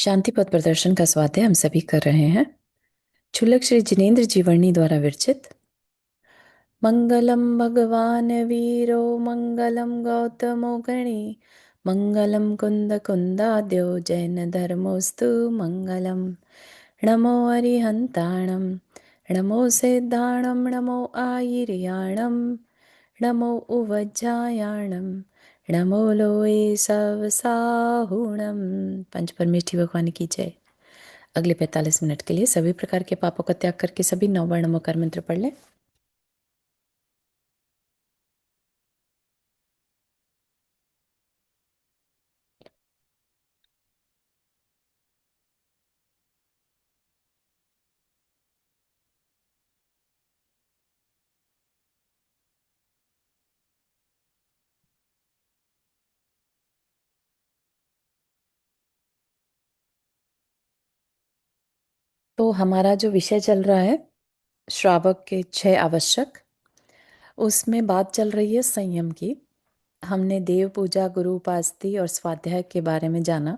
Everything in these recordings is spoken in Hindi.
शांति पथ प्रदर्शन का स्वाध्याय हम सभी कर रहे हैं। क्षुल्लक श्री जिनेन्द्र जीवनी द्वारा विरचित। मंगलम भगवान वीरो मंगलम गौतमो गणे मंगलम कुंद कुंदाद्यो जैन धर्मोस्तु मंगलम। नमो अरिहंताणम नमो सिद्धाणम नमो आयर्याणम नमो उवज्जायाणम नमो लोए सवसाहुणम। पंच परमेष्ठी भगवान की जय। अगले 45 मिनट के लिए सभी प्रकार के पापों का त्याग करके सभी 9 नमो कर मंत्र पढ़ लें। तो हमारा जो विषय चल रहा है श्रावक के 6 आवश्यक, उसमें बात चल रही है संयम की। हमने देव पूजा, गुरु उपासती और स्वाध्याय के बारे में जाना।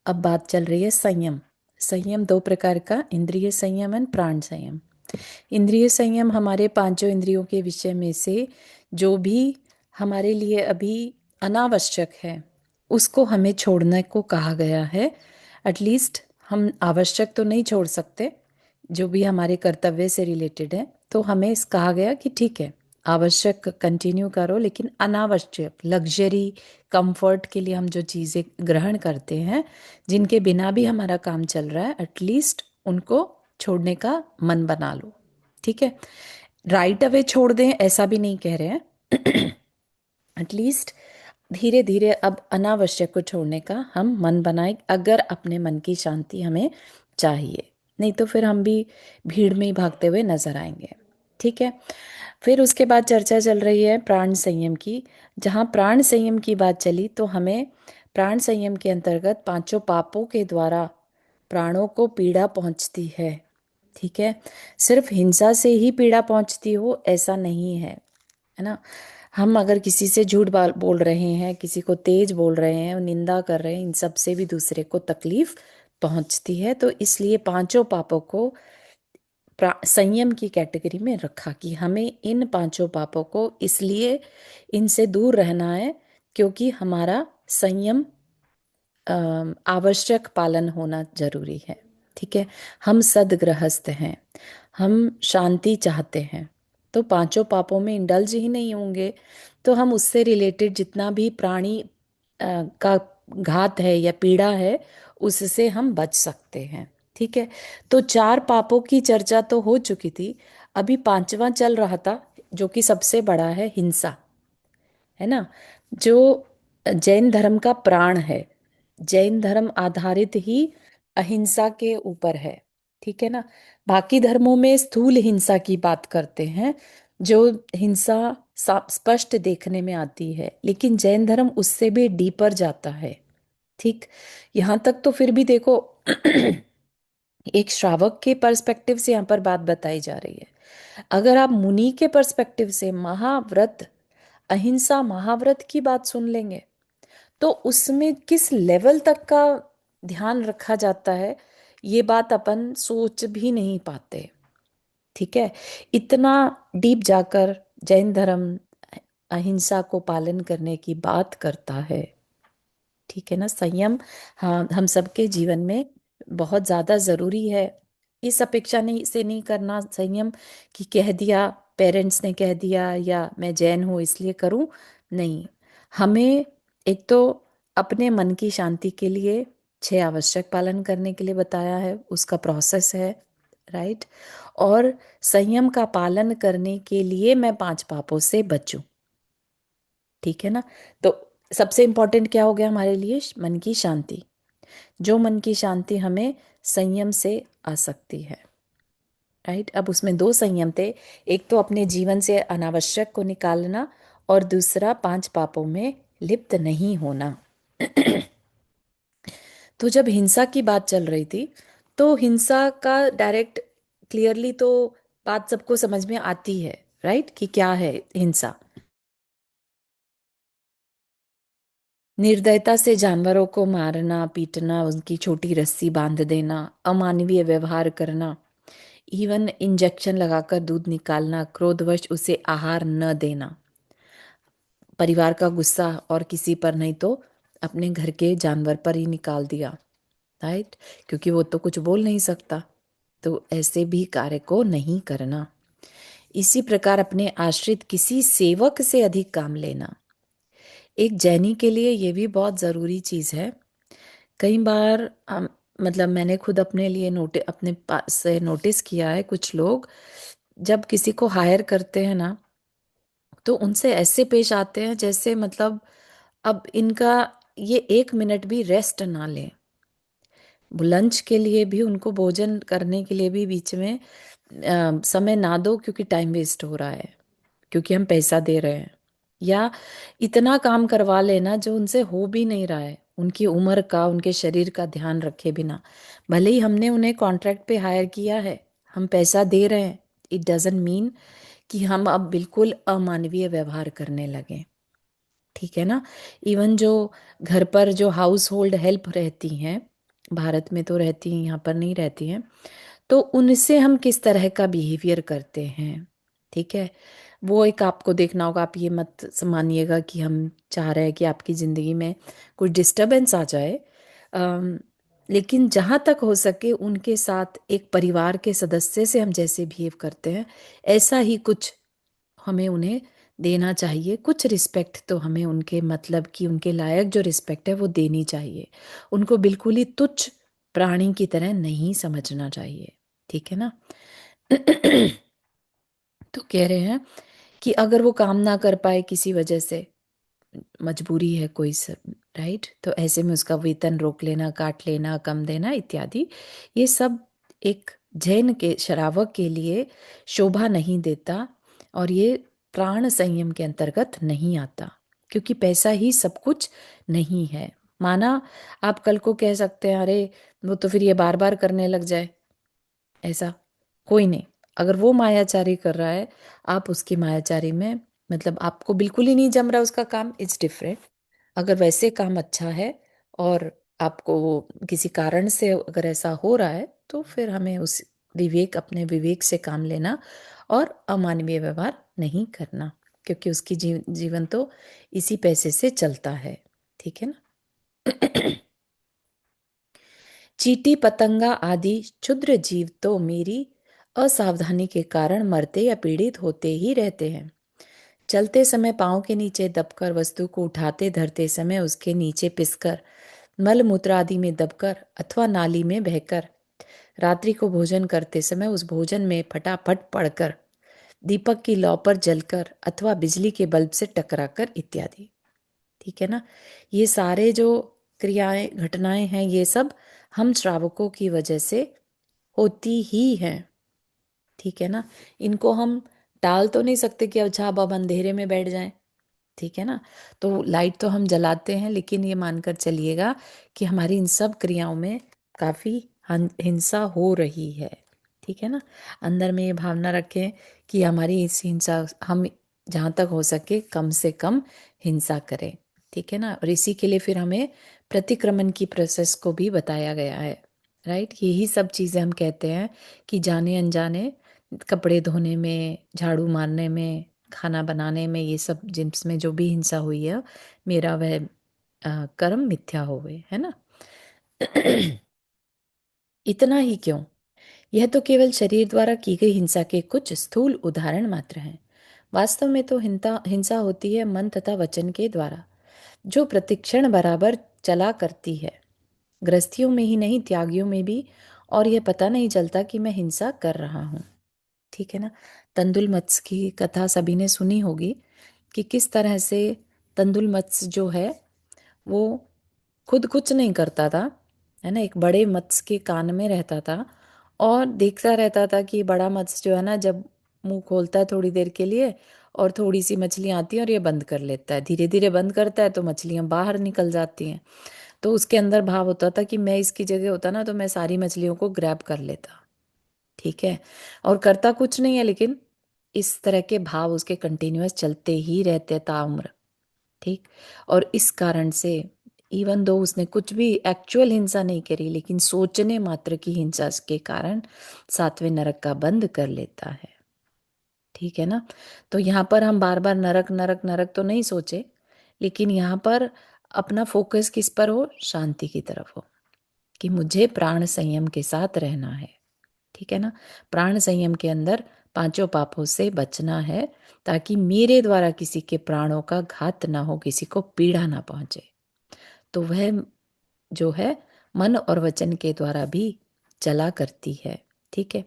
अब बात चल रही है संयम। संयम 2 प्रकार का, इंद्रिय संयम और प्राण संयम। इंद्रिय संयम हमारे पांचों इंद्रियों के विषय में से जो भी हमारे लिए अभी अनावश्यक है उसको हमें छोड़ने को कहा गया है। एटलीस्ट हम आवश्यक तो नहीं छोड़ सकते, जो भी हमारे कर्तव्य से रिलेटेड है, तो हमें इस कहा गया कि ठीक है, आवश्यक कंटिन्यू करो, लेकिन अनावश्यक लग्जरी कंफर्ट के लिए हम जो चीज़ें ग्रहण करते हैं, जिनके बिना भी हमारा काम चल रहा है, एटलीस्ट उनको छोड़ने का मन बना लो। ठीक है, राइट अवे छोड़ दें ऐसा भी नहीं कह रहे हैं। एटलीस्ट धीरे धीरे अब अनावश्यक को छोड़ने का हम मन बनाए, अगर अपने मन की शांति हमें चाहिए। नहीं तो फिर हम भी भीड़ में ही भागते हुए नजर आएंगे। ठीक है, फिर उसके बाद चर्चा चल रही है प्राण संयम की। जहाँ प्राण संयम की बात चली तो हमें प्राण संयम के अंतर्गत पांचों पापों के द्वारा प्राणों को पीड़ा पहुंचती है। ठीक है, सिर्फ हिंसा से ही पीड़ा पहुंचती हो ऐसा नहीं है ना। हम अगर किसी से झूठ बोल रहे हैं, किसी को तेज बोल रहे हैं, निंदा कर रहे हैं, इन सब से भी दूसरे को तकलीफ पहुंचती है। तो इसलिए पांचों पापों को संयम की कैटेगरी में रखा कि हमें इन पांचों पापों को इसलिए इनसे दूर रहना है क्योंकि हमारा संयम आवश्यक पालन होना जरूरी है। ठीक है, हम सदगृहस्थ हैं, हम शांति चाहते हैं, तो पांचों पापों में इंडल्ज ही नहीं होंगे तो हम उससे रिलेटेड जितना भी प्राणी का घात है या पीड़ा है उससे हम बच सकते हैं। ठीक है, तो 4 पापों की चर्चा तो हो चुकी थी। अभी पांचवा चल रहा था जो कि सबसे बड़ा है, हिंसा। है ना, जो जैन धर्म का प्राण है। जैन धर्म आधारित ही अहिंसा के ऊपर है। ठीक है ना, बाकी धर्मों में स्थूल हिंसा की बात करते हैं, जो हिंसा स्पष्ट देखने में आती है, लेकिन जैन धर्म उससे भी डीपर जाता है। ठीक, यहाँ तक तो फिर भी देखो एक श्रावक के पर्सपेक्टिव से यहाँ पर बात बताई जा रही है। अगर आप मुनि के पर्सपेक्टिव से महाव्रत, अहिंसा महाव्रत की बात सुन लेंगे तो उसमें किस लेवल तक का ध्यान रखा जाता है ये बात अपन सोच भी नहीं पाते। ठीक है, इतना डीप जाकर जैन धर्म अहिंसा को पालन करने की बात करता है। ठीक है ना, संयम हाँ हम सबके जीवन में बहुत ज्यादा जरूरी है। इस अपेक्षा नहीं से नहीं करना संयम कि कह दिया, पेरेंट्स ने कह दिया या मैं जैन हूं इसलिए करूं। नहीं, हमें एक तो अपने मन की शांति के लिए 6 आवश्यक पालन करने के लिए बताया है, उसका प्रोसेस है। राइट, और संयम का पालन करने के लिए मैं 5 पापों से बचूं। ठीक है ना, तो सबसे इंपॉर्टेंट क्या हो गया हमारे लिए, मन की शांति। जो मन की शांति हमें संयम से आ सकती है। राइट, अब उसमें 2 संयम थे, एक तो अपने जीवन से अनावश्यक को निकालना और दूसरा 5 पापों में लिप्त नहीं होना। तो जब हिंसा की बात चल रही थी तो हिंसा का डायरेक्ट क्लियरली तो बात सबको समझ में आती है, राइट, कि क्या है हिंसा। निर्दयता से जानवरों को मारना, पीटना, उनकी छोटी रस्सी बांध देना, अमानवीय व्यवहार करना, इवन इंजेक्शन लगाकर दूध निकालना, क्रोधवश उसे आहार न देना, परिवार का गुस्सा और किसी पर नहीं तो अपने घर के जानवर पर ही निकाल दिया, राइट, क्योंकि वो तो कुछ बोल नहीं सकता। तो ऐसे भी कार्य को नहीं करना। इसी प्रकार अपने आश्रित किसी सेवक से अधिक काम लेना। एक जैनी के लिए ये भी बहुत ज़रूरी चीज़ है। कई बार मतलब मैंने खुद अपने लिए अपने पास से नोटिस किया है, कुछ लोग जब किसी को हायर करते हैं ना, तो उनसे ऐसे पेश आते हैं जैसे मतलब अब इनका ये 1 मिनट भी रेस्ट ना लें। लंच के लिए भी, उनको भोजन करने के लिए भी बीच में समय ना दो, क्योंकि टाइम वेस्ट हो रहा है, क्योंकि हम पैसा दे रहे हैं। या इतना काम करवा लेना जो उनसे हो भी नहीं रहा है, उनकी उम्र का, उनके शरीर का ध्यान रखे बिना। भले ही हमने उन्हें कॉन्ट्रैक्ट पे हायर किया है, हम पैसा दे रहे हैं, इट डजंट मीन कि हम अब बिल्कुल अमानवीय व्यवहार करने लगे। ठीक है ना। इवन जो घर पर जो हाउस होल्ड हेल्प रहती हैं, भारत में तो रहती हैं, यहाँ पर नहीं रहती हैं, तो उनसे हम किस तरह का बिहेवियर करते हैं। ठीक है, वो एक आपको देखना होगा। आप ये मत मानिएगा कि हम चाह रहे हैं कि आपकी ज़िंदगी में कुछ डिस्टरबेंस आ जाए, लेकिन जहाँ तक हो सके उनके साथ एक परिवार के सदस्य से हम जैसे बिहेव करते हैं, ऐसा ही कुछ हमें उन्हें देना चाहिए। कुछ रिस्पेक्ट तो हमें उनके, मतलब कि उनके लायक जो रिस्पेक्ट है वो देनी चाहिए। उनको बिल्कुल ही तुच्छ प्राणी की तरह नहीं समझना चाहिए। ठीक है ना। तो कह रहे हैं कि अगर वो काम ना कर पाए किसी वजह से, मजबूरी है कोई सब, राइट, तो ऐसे में उसका वेतन रोक लेना, काट लेना, कम देना इत्यादि, ये सब एक जैन के श्रावक के लिए शोभा नहीं देता, और ये प्राण संयम के अंतर्गत नहीं आता, क्योंकि पैसा ही सब कुछ नहीं है। माना आप कल को कह सकते हैं अरे वो तो फिर ये बार बार करने लग जाए, ऐसा कोई नहीं। अगर वो मायाचारी कर रहा है, आप उसकी मायाचारी में, मतलब आपको बिल्कुल ही नहीं जम रहा उसका काम, इट्स डिफरेंट। अगर वैसे काम अच्छा है और आपको वो किसी कारण से अगर ऐसा हो रहा है, तो फिर हमें उस अपने विवेक से काम लेना और अमानवीय व्यवहार नहीं करना, क्योंकि उसकी जीवन तो इसी पैसे से चलता है। ठीक है ना। चींटी, पतंगा आदि क्षुद्र जीव तो मेरी असावधानी के कारण मरते या पीड़ित होते ही रहते हैं। चलते समय पाँव के नीचे दबकर, वस्तु को उठाते धरते समय उसके नीचे पिसकर, मल मूत्र आदि में दबकर अथवा नाली में बहकर, रात्रि को भोजन करते समय उस भोजन में फटाफट पड़कर, दीपक की लौ पर जलकर अथवा बिजली के बल्ब से टकराकर इत्यादि। ठीक है ना। ये सारे जो क्रियाएं, घटनाएं हैं, ये सब हम श्रावकों की वजह से होती ही हैं। ठीक है ना। इनको हम टाल तो नहीं सकते कि अच्छा अब अंधेरे में बैठ जाएं। ठीक है ना। तो लाइट तो हम जलाते हैं, लेकिन ये मानकर चलिएगा कि हमारी इन सब क्रियाओं में काफ़ी हिंसा हो रही है। ठीक है ना। अंदर में ये भावना रखें कि हमारी इस हिंसा, हम जहाँ तक हो सके कम से कम हिंसा करें। ठीक है ना। और इसी के लिए फिर हमें प्रतिक्रमण की प्रोसेस को भी बताया गया है, राइट। यही सब चीज़ें हम कहते हैं कि जाने अनजाने कपड़े धोने में, झाड़ू मारने में, खाना बनाने में, ये सब जिनमें जो भी हिंसा हुई है, मेरा वह कर्म मिथ्या होवे, है ना। इतना ही क्यों, यह तो केवल शरीर द्वारा की गई हिंसा के कुछ स्थूल उदाहरण मात्र हैं। वास्तव में तो हिंसा हिंसा होती है मन तथा वचन के द्वारा, जो प्रतिक्षण बराबर चला करती है, गृहस्थियों में ही नहीं त्यागियों में भी, और यह पता नहीं चलता कि मैं हिंसा कर रहा हूँ। ठीक है ना। तंदुल मत्स्य की कथा सभी ने सुनी होगी कि किस तरह से तंदुल मत्स्य जो है वो खुद कुछ नहीं करता था, है ना, एक बड़े मत्स्य के कान में रहता था और देखता रहता था कि बड़ा मत्स्य जो है ना, जब मुंह खोलता है थोड़ी देर के लिए और थोड़ी सी मछलियाँ आती हैं और ये बंद कर लेता है, धीरे धीरे बंद करता है तो मछलियाँ बाहर निकल जाती हैं। तो उसके अंदर भाव होता था कि मैं इसकी जगह होता ना तो मैं सारी मछलियों को ग्रैब कर लेता। ठीक है। और करता कुछ नहीं है, लेकिन इस तरह के भाव उसके कंटिन्यूअस चलते ही रहते ताउम्र। ठीक। और इस कारण से इवन दो उसने कुछ भी एक्चुअल हिंसा नहीं करी, लेकिन सोचने मात्र की हिंसा के कारण सातवें नरक का बंध कर लेता है। ठीक है ना। तो यहाँ पर हम बार बार नरक नरक नरक तो नहीं सोचे, लेकिन यहाँ पर अपना फोकस किस पर हो, शांति की तरफ हो, कि मुझे प्राण संयम के साथ रहना है। ठीक है ना। प्राण संयम के अंदर पांचों पापों से बचना है, ताकि मेरे द्वारा किसी के प्राणों का घात ना हो, किसी को पीड़ा ना पहुंचे। तो वह जो है मन और वचन के द्वारा भी चला करती है। ठीक है।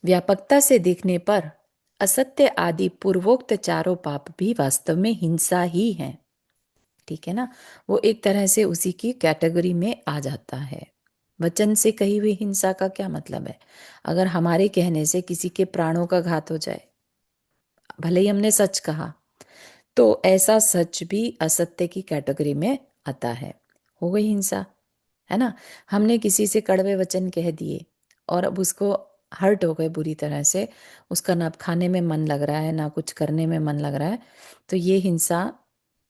व्यापकता से देखने पर असत्य आदि पूर्वोक्त चारों पाप भी वास्तव में हिंसा ही है। ठीक है ना। वो एक तरह से उसी की कैटेगरी में आ जाता है। वचन से कही हुई हिंसा का क्या मतलब है? अगर हमारे कहने से किसी के प्राणों का घात हो जाए, भले ही हमने सच कहा, तो ऐसा सच भी असत्य की कैटेगरी में आता है, हो गई हिंसा, है ना। हमने किसी से कड़वे वचन कह दिए और अब उसको हर्ट हो गए बुरी तरह से, उसका ना खाने में मन लग रहा है ना कुछ करने में मन लग रहा है, तो ये हिंसा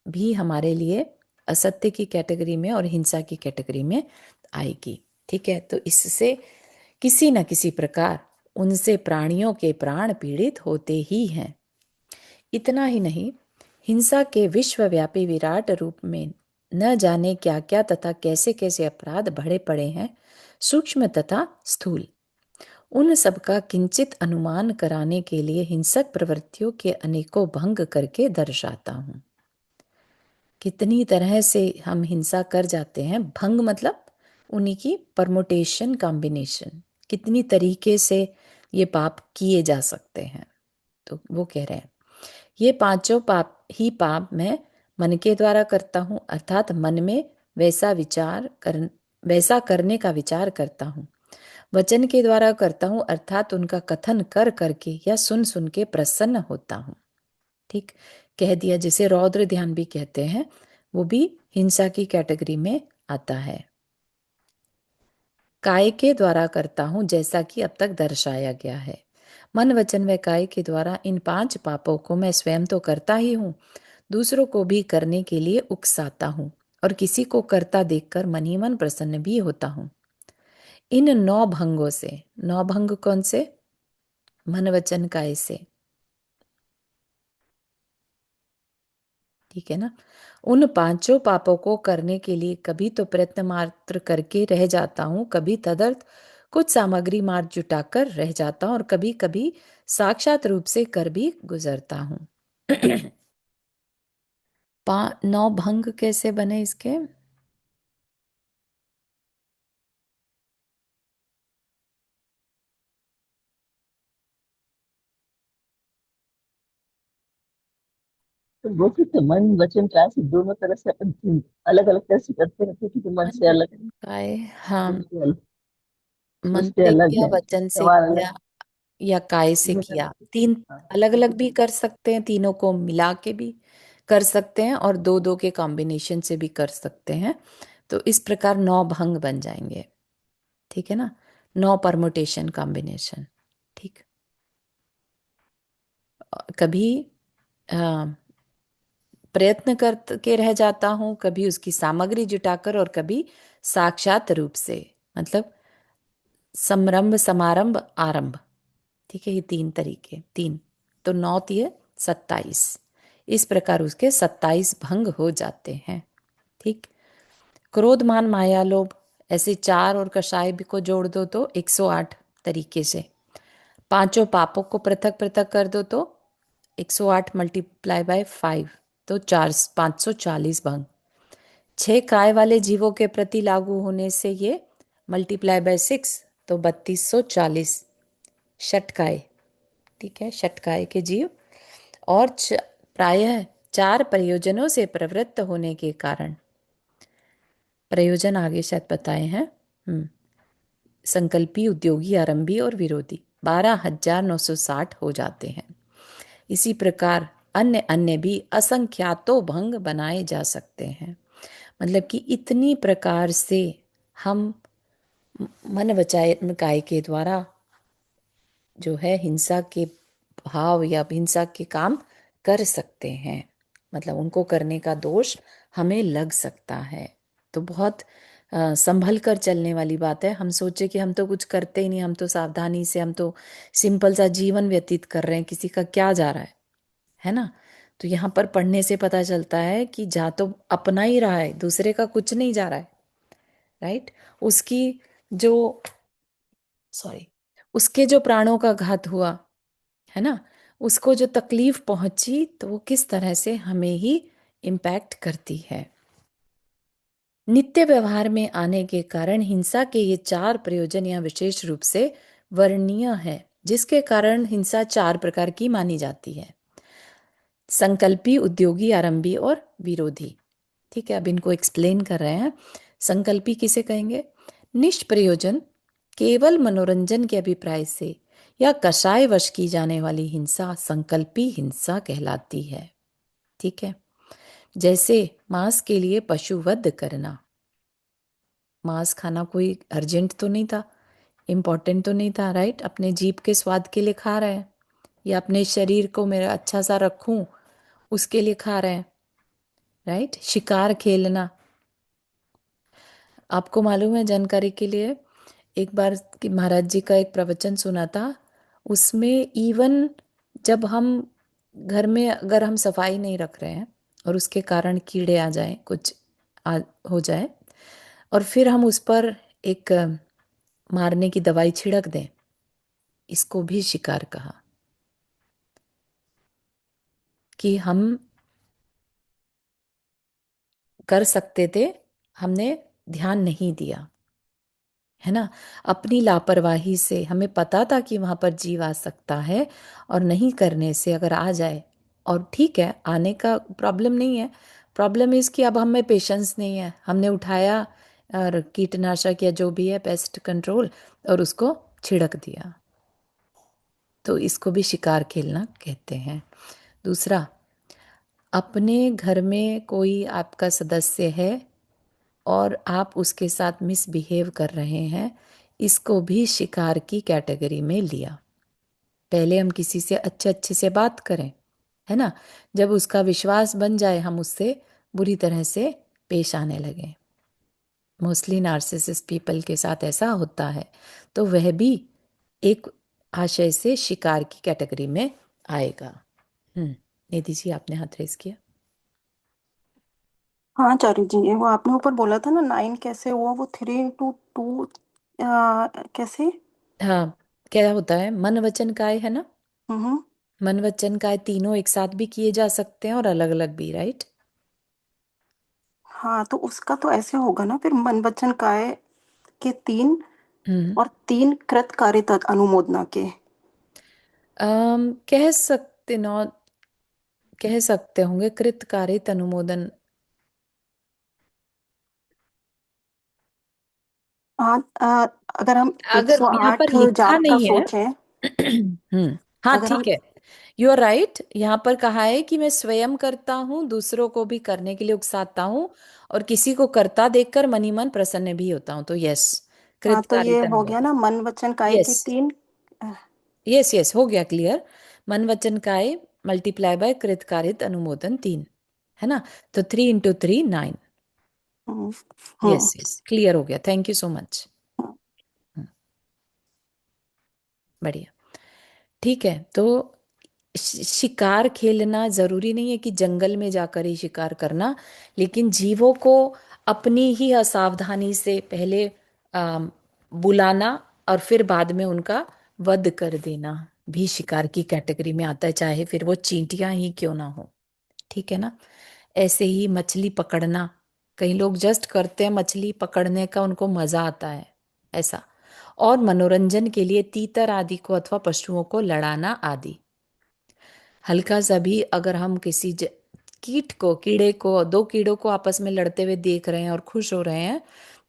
भी हमारे लिए असत्य की कैटेगरी में और हिंसा की कैटेगरी में आएगी। ठीक है। तो इससे किसी न किसी प्रकार उनसे प्राणियों के प्राण पीड़ित होते ही हैं। इतना ही नहीं, हिंसा के विश्वव्यापी विराट रूप में न जाने क्या क्या तथा कैसे कैसे अपराध बढ़े पड़े हैं, सूक्ष्म तथा स्थूल। उन सबका किंचित अनुमान कराने के लिए हिंसक प्रवृत्तियों के अनेकों भंग करके दर्शाता हूं। कितनी तरह से हम हिंसा कर जाते हैं, भंग मतलब उन्हीं की परमुटेशन कॉम्बिनेशन, कितनी तरीके से ये पाप किए जा सकते हैं। तो वो कह रहे हैं ये पांचों पाप मैं मन के द्वारा करता हूँ, अर्थात मन में वैसा करने का विचार करता हूँ। वचन के द्वारा करता हूँ, अर्थात उनका कथन कर करके या सुन सुन के प्रसन्न होता हूँ। ठीक। कह दिया। जिसे रौद्र ध्यान भी कहते हैं, वो भी हिंसा की कैटेगरी में आता है। काय के द्वारा करता हूं, जैसा कि अब तक दर्शाया गया है। मन वचन व काय के द्वारा इन पांच पापों को मैं स्वयं तो करता ही हूं, दूसरों को भी करने के लिए उकसाता हूं, और किसी को करता देखकर मन ही मन प्रसन्न भी होता हूं। इन नौ भंगों से, नौ भंग कौन से? मन वचन काय से। ठीक है ना। उन पांचों पापों को करने के लिए कभी तो प्रयत्न मात्र करके रह जाता हूँ, कभी तदर्थ कुछ सामग्री मार जुटाकर रह जाता हूँ, और कभी कभी साक्षात रूप से कर भी गुजरता हूँ। नौ भंग कैसे बने इसके? तो वो तो मन वचन काय से दोनों तरह से अपन अलग अलग तरह से करते रहते हैं, क्योंकि मन मन से अलग, वचन काय, हाँ। उससे अलग, मन उससे से अलग किया, है वचन से सवाल अलग। किया, या काय से तीनों तरह किया। से। तीन हाँ। अलग अलग भी कर सकते हैं, तीनों को मिला के भी कर सकते हैं, और दो दो के कॉम्बिनेशन से भी कर सकते हैं। तो इस प्रकार नौ भंग बन जाएंगे। ठीक है ना। नौ परमुटेशन कॉम्बिनेशन। ठीक। कभी अ, प्रयत्न कर के रह जाता हूँ, कभी उसकी सामग्री जुटाकर, और कभी साक्षात रूप से, मतलब समरंभ समारंभ आरंभ। ठीक है। ये तीन तरीके, तीन तो नौ तिये 27। इस प्रकार उसके 27 भंग हो जाते हैं। ठीक। क्रोध मान माया लोभ, ऐसे चार और कषाय भी को जोड़ दो तो 108 तरीके से। पांचों पापों को पृथक पृथक कर दो तो 108 मल्टीप्लाई बाय 5, तो 540 भंग। छह काय वाले जीवों के प्रति लागू होने से ये मल्टीप्लाई बाय 6, तो 3240 षटकाय। ठीक है। षटकाय के जीव, और प्रायः चार प्रयोजनों से प्रवृत्त होने के कारण, प्रयोजन आगे शायद बताए हैं, संकल्पी, उद्योगी, आरंभी और विरोधी, 12,960 हो जाते हैं। इसी प्रकार अन्य अन्य भी असंख्यातों भंग बनाए जा सकते हैं। मतलब कि इतनी प्रकार से हम मन वचाय काय के द्वारा जो है हिंसा के भाव या हिंसा के काम कर सकते हैं। मतलब उनको करने का दोष हमें लग सकता है। तो बहुत संभल कर चलने वाली बात है। हम सोचे कि हम तो कुछ करते ही नहीं, हम तो सावधानी से, हम तो सिंपल सा जीवन व्यतीत कर रहे हैं, किसी का क्या जा रहा है ना। तो यहाँ पर पढ़ने से पता चलता है कि जा तो अपना ही रहा है, दूसरे का कुछ नहीं जा रहा है, राइट। उसकी जो सॉरी उसके जो प्राणों का घात हुआ है ना, उसको जो तकलीफ पहुंची, तो वो किस तरह से हमें ही इम्पैक्ट करती है। नित्य व्यवहार में आने के कारण हिंसा के ये चार प्रयोजन या विशेष रूप से वर्णनीय है, जिसके कारण हिंसा चार प्रकार की मानी जाती है: संकल्पी, उद्योगी, आरंभी और विरोधी। ठीक है, अब इनको एक्सप्लेन कर रहे हैं। संकल्पी किसे कहेंगे? निष्प्रयोजन, केवल मनोरंजन के अभिप्राय से या कषाय वश की जाने वाली हिंसा संकल्पी हिंसा कहलाती है। ठीक है, जैसे मांस के लिए पशुवध करना। मांस खाना कोई अर्जेंट तो नहीं था, इम्पोर्टेंट तो नहीं था, राइट। अपने जीभ के स्वाद के लिए खा रहे हैं, या अपने शरीर को मेरा अच्छा सा रखूं उसके लिए खा रहे हैं, राइट। शिकार खेलना, आपको मालूम है, जानकारी के लिए, एक बार कि महाराज जी का एक प्रवचन सुना था, उसमें इवन जब हम घर में अगर हम सफाई नहीं रख रहे हैं और उसके कारण कीड़े आ जाएं, कुछ आ, हो जाए, और फिर हम उस पर एक मारने की दवाई छिड़क दें, इसको भी शिकार कहा। कि हम कर सकते थे, हमने ध्यान नहीं दिया, है ना। अपनी लापरवाही से, हमें पता था कि वहां पर जीव आ सकता है, और नहीं करने से अगर आ जाए, और ठीक है, आने का प्रॉब्लम नहीं है, प्रॉब्लम इज कि अब हमें पेशेंस नहीं है, हमने उठाया और कीटनाशक या जो भी है पेस्ट कंट्रोल, और उसको छिड़क दिया। तो इसको भी शिकार खेलना कहते हैं। दूसरा, अपने घर में कोई आपका सदस्य है और आप उसके साथ मिसबिहेव कर रहे हैं, इसको भी शिकार की कैटेगरी में लिया। पहले हम किसी से अच्छे अच्छे से बात करें, है ना, जब उसका विश्वास बन जाए हम उससे बुरी तरह से पेश आने लगे। मोस्टली नार्सिसिस्ट पीपल के साथ ऐसा होता है, तो वह भी एक आशय से शिकार की कैटेगरी में आएगा। निधि जी, आपने हाथ रेस किया। हाँ चारू जी, ये वो आपने ऊपर बोला था ना 9 कैसे हुआ, वो 3 into 2 कैसे? हाँ, क्या होता है, मन वचन काय है ना। हम्म। मन वचन काय तीनों एक साथ भी किए जा सकते हैं और अलग अलग भी, राइट। हाँ तो उसका तो ऐसे होगा ना फिर, मन वचन काय के 3 हम्म। और 3 कृत कार्य अनुमोदना के। कह सकते नौ, कह सकते होंगे कृतकारित अनुमोदन। हाँ अगर हम अगर यहाँ पर 108 लिखा जाप का नहीं है सोचें, हाँ अगर हम ठीक है, यू आर राइट। यहाँ पर कहा है कि मैं स्वयं करता हूँ, दूसरों को भी करने के लिए उकसाता हूँ, और किसी को करता देखकर मन ही मन प्रसन्न भी होता हूँ। तो यस, हाँ तो ये कृतकारित हो गया अनुमोदन। ना मन वचन काय के यस, 3। यस, यस, हो गया क्लियर। मन वचन काय मल्टीप्लाई बाय कृतकारित अनुमोदन तीन, है ना। तो 3 into 3 9। हम्म। यस, हम्म। यस, क्लियर हो गया, थैंक यू सो मच। हम्म। बढ़िया। ठीक है, तो शिकार खेलना जरूरी नहीं है कि जंगल में जाकर ही शिकार करना, लेकिन जीवों को अपनी ही असावधानी से पहले बुलाना और फिर बाद में उनका वध कर देना भी शिकार की कैटेगरी में आता है, चाहे फिर वो चींटियां ही क्यों ना हो। ठीक है ना। ऐसे ही मछली पकड़ना, कई लोग जस्ट करते हैं मछली पकड़ने का, उनको मजा आता है ऐसा। और मनोरंजन के लिए तीतर आदि को अथवा पशुओं को लड़ाना आदि। हल्का सा भी अगर हम किसी कीट को, कीड़े को, दो कीड़ों को आपस में लड़ते हुए देख रहे हैं और खुश हो रहे हैं,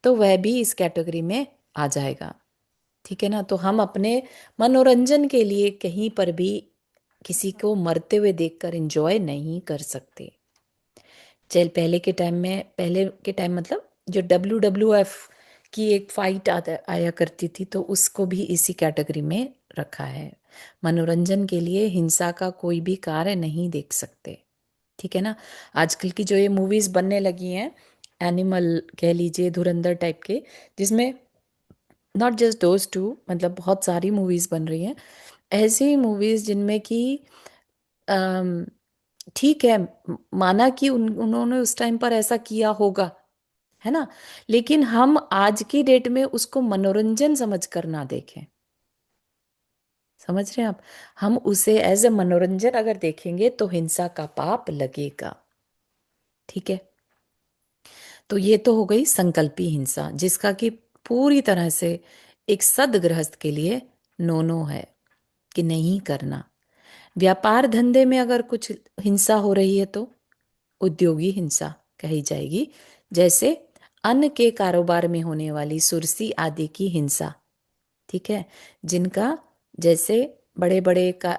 तो वह भी इस कैटेगरी में आ जाएगा। ठीक है ना। तो हम अपने मनोरंजन के लिए कहीं पर भी किसी को मरते हुए देखकर एंजॉय नहीं कर सकते। चल, पहले के टाइम में, पहले के टाइम मतलब जो WWF की एक फाइट आया करती थी, तो उसको भी इसी कैटेगरी में रखा है। मनोरंजन के लिए हिंसा का कोई भी कार्य नहीं देख सकते। ठीक है ना। आजकल की जो ये मूवीज बनने लगी हैं, एनिमल कह लीजिए, धुरंधर टाइप के, जिसमें नॉट जस्ट दोज टू, मतलब बहुत सारी मूवीज बन रही हैं, ऐसी मूवीज जिनमें कि अम, ठीक है, माना कि उन्होंने उस टाइम पर ऐसा किया होगा, है ना, लेकिन हम आज की डेट में उसको मनोरंजन समझ कर ना देखें। समझ रहे हैं आप? हम उसे एज ए मनोरंजन अगर देखेंगे तो हिंसा का पाप लगेगा। ठीक है। तो ये तो हो गई संकल्पी हिंसा, जिसका कि पूरी तरह से एक सदगृहस्थ के लिए नो नो है कि नहीं करना। व्यापार धंधे में अगर कुछ हिंसा हो रही है तो उद्योगी हिंसा कही जाएगी, जैसे अन्न के कारोबार में होने वाली सुरसी आदि की हिंसा। ठीक है। जिनका, जैसे बड़े बड़े का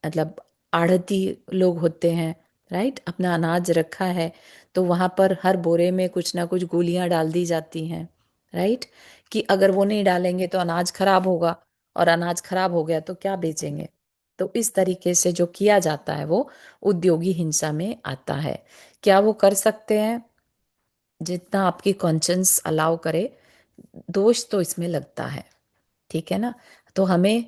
मतलब आढ़ती लोग होते हैं, राइट, अपना अनाज रखा है तो वहां पर हर बोरे में कुछ ना कुछ गोलियां डाल दी जाती हैं, राइट, कि अगर वो नहीं डालेंगे तो अनाज खराब होगा, और अनाज खराब हो गया तो क्या बेचेंगे। तो इस तरीके से जो किया जाता है वो उद्योगी हिंसा में आता है। क्या वो कर सकते हैं? जितना आपकी कॉन्शियंस अलाउ करे। दोष तो इसमें लगता है। ठीक है ना। तो हमें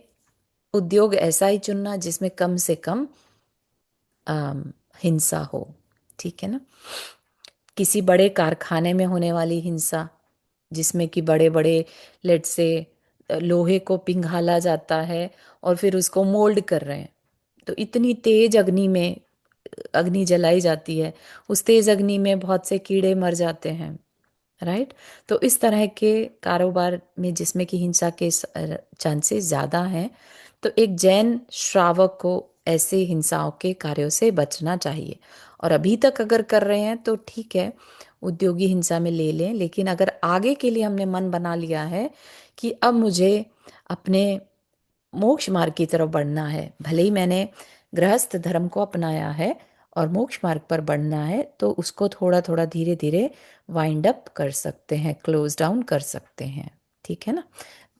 उद्योग ऐसा ही चुनना जिसमें कम से कम हिंसा हो। ठीक है ना। किसी बड़े कारखाने में होने वाली हिंसा, जिसमें कि बड़े बड़े, लेट से, लोहे को पिघाला जाता है और फिर उसको मोल्ड कर रहे हैं, तो इतनी तेज अग्नि में अग्नि जलाई जाती है, उस तेज अग्नि में बहुत से कीड़े मर जाते हैं, राइट। तो इस तरह के कारोबार में जिसमें कि हिंसा के चांसेस ज़्यादा हैं, तो एक जैन श्रावक को ऐसे हिंसाओं के कार्यों से बचना चाहिए। और अभी तक अगर कर रहे हैं तो ठीक है, उद्योगी हिंसा में ले लें, लेकिन अगर आगे के लिए हमने मन बना लिया है कि अब मुझे अपने मोक्ष मार्ग की तरफ बढ़ना है, भले ही मैंने गृहस्थ धर्म को अपनाया है और मोक्ष मार्ग पर बढ़ना है, तो उसको थोड़ा थोड़ा धीरे धीरे वाइंड अप कर सकते हैं, क्लोज डाउन कर सकते हैं। ठीक है ना।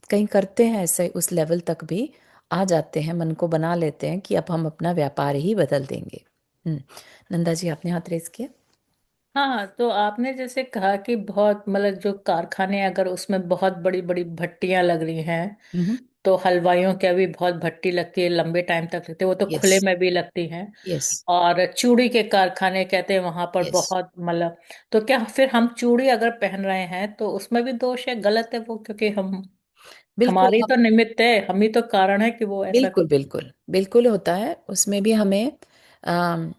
कहीं करते हैं ऐसे, उस लेवल तक भी आ जाते हैं, मन को बना लेते हैं कि अब हम अपना व्यापार ही बदल देंगे। नंदा जी, आपने हाथ रेस किया। हाँ, तो आपने जैसे कहा कि बहुत मतलब जो कारखाने अगर उसमें बहुत बड़ी बड़ी भट्टियां लग रही हैं, हम्म। तो हलवाइयों की भी बहुत भट्टी लगती है, लंबे टाइम तक लगती है, वो तो यस। खुले में भी लगती हैं। यस। और चूड़ी के कारखाने कहते हैं वहां पर यस। बहुत मतलब, तो क्या फिर हम चूड़ी अगर पहन रहे हैं तो उसमें भी दोष है, गलत है वो, क्योंकि हम बिल्कुल। हमारी तो हम निमित्त है, हम ही तो कारण है कि वो ऐसा बिल्कुल कर। बिल्कुल बिल्कुल होता है, उसमें भी हमें अम,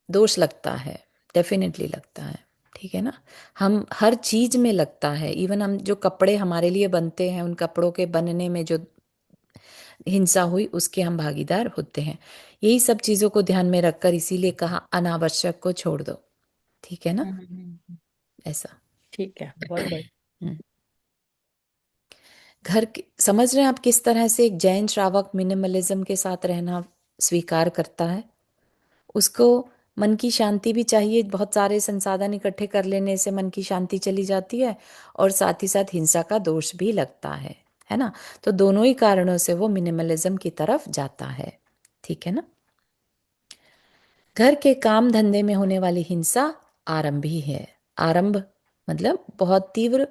दोष लगता है, डेफिनेटली लगता है। ठीक है ना। हम हर चीज में लगता है, इवन हम जो कपड़े हमारे लिए बनते हैं, उन कपड़ों के बनने में जो हिंसा हुई उसके हम भागीदार होते हैं। यही सब चीजों को ध्यान में रखकर इसीलिए कहा अनावश्यक को छोड़ दो। ठीक है ना। ऐसा। ठीक है, बहुत बढ़िया। हम्म। समझ रहे हैं आप किस तरह से एक जैन श्रावक मिनिमलिज्म के साथ रहना स्वीकार करता है? उसको मन की शांति भी चाहिए, बहुत सारे संसाधन इकट्ठे कर लेने से मन की शांति चली जाती है, और साथ ही साथ हिंसा का दोष भी लगता है ना। तो दोनों ही कारणों से वो मिनिमलिज्म की तरफ जाता है। ठीक है ना। घर के काम धंधे में होने वाली हिंसा आरंभी है। आरंभ मतलब बहुत तीव्र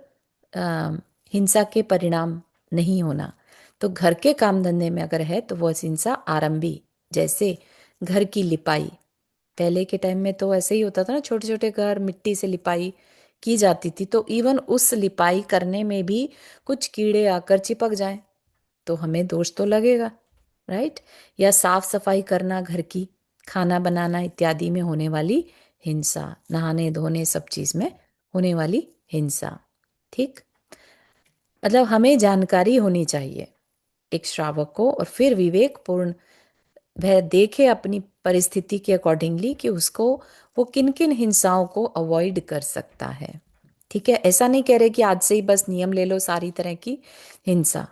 अ, हिंसा के परिणाम नहीं होना। तो घर के काम धंधे में अगर है तो वो हिंसा आरंभी, जैसे घर की लिपाई। पहले के टाइम में तो ऐसे ही होता था ना, छोटे छोटे घर मिट्टी से लिपाई की जाती थी, तो इवन उस लिपाई करने में भी कुछ कीड़े आकर चिपक जाएं तो हमें दोष तो लगेगा, राइट। या साफ सफाई करना घर की, खाना बनाना इत्यादि में होने वाली हिंसा, नहाने धोने सब चीज में होने वाली हिंसा। ठीक। मतलब हमें जानकारी होनी चाहिए एक श्रावक को, और फिर विवेकपूर्ण वह देखे अपनी परिस्थिति के अकॉर्डिंगली कि उसको वो किन किन हिंसाओं को अवॉइड कर सकता है। ठीक है। ऐसा नहीं कह रहे कि आज से ही बस नियम ले लो सारी तरह की हिंसा।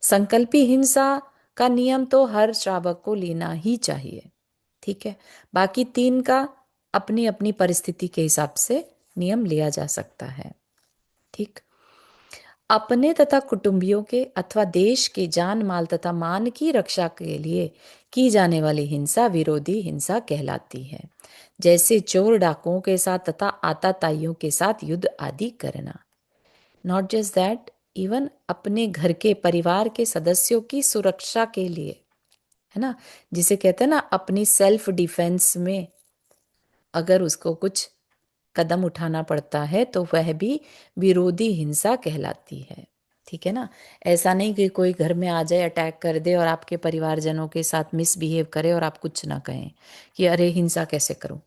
संकल्पी हिंसा का नियम तो हर श्रावक को लेना ही चाहिए। ठीक है। बाकी तीन का अपनी अपनी परिस्थिति के हिसाब से नियम लिया जा सकता है। ठीक। अपने तथा कुटुंबियों के अथवा देश के जान माल तथा मान की रक्षा के लिए की जाने वाली हिंसा विरोधी हिंसा कहलाती है, जैसे चोर डाकुओं के साथ तथा आताताइयों के साथ युद्ध आदि करना। नॉट जस्ट दैट, इवन अपने घर के परिवार के सदस्यों की सुरक्षा के लिए, है ना, जिसे कहते हैं ना अपनी सेल्फ डिफेंस में अगर उसको कुछ कदम उठाना पड़ता है तो वह भी विरोधी हिंसा कहलाती है। ठीक है ना। ऐसा नहीं कि कोई घर में आ जाए, अटैक कर दे और आपके परिवारजनों के साथ मिसबिहेव करे और आप कुछ ना कहें कि अरे हिंसा कैसे करूं।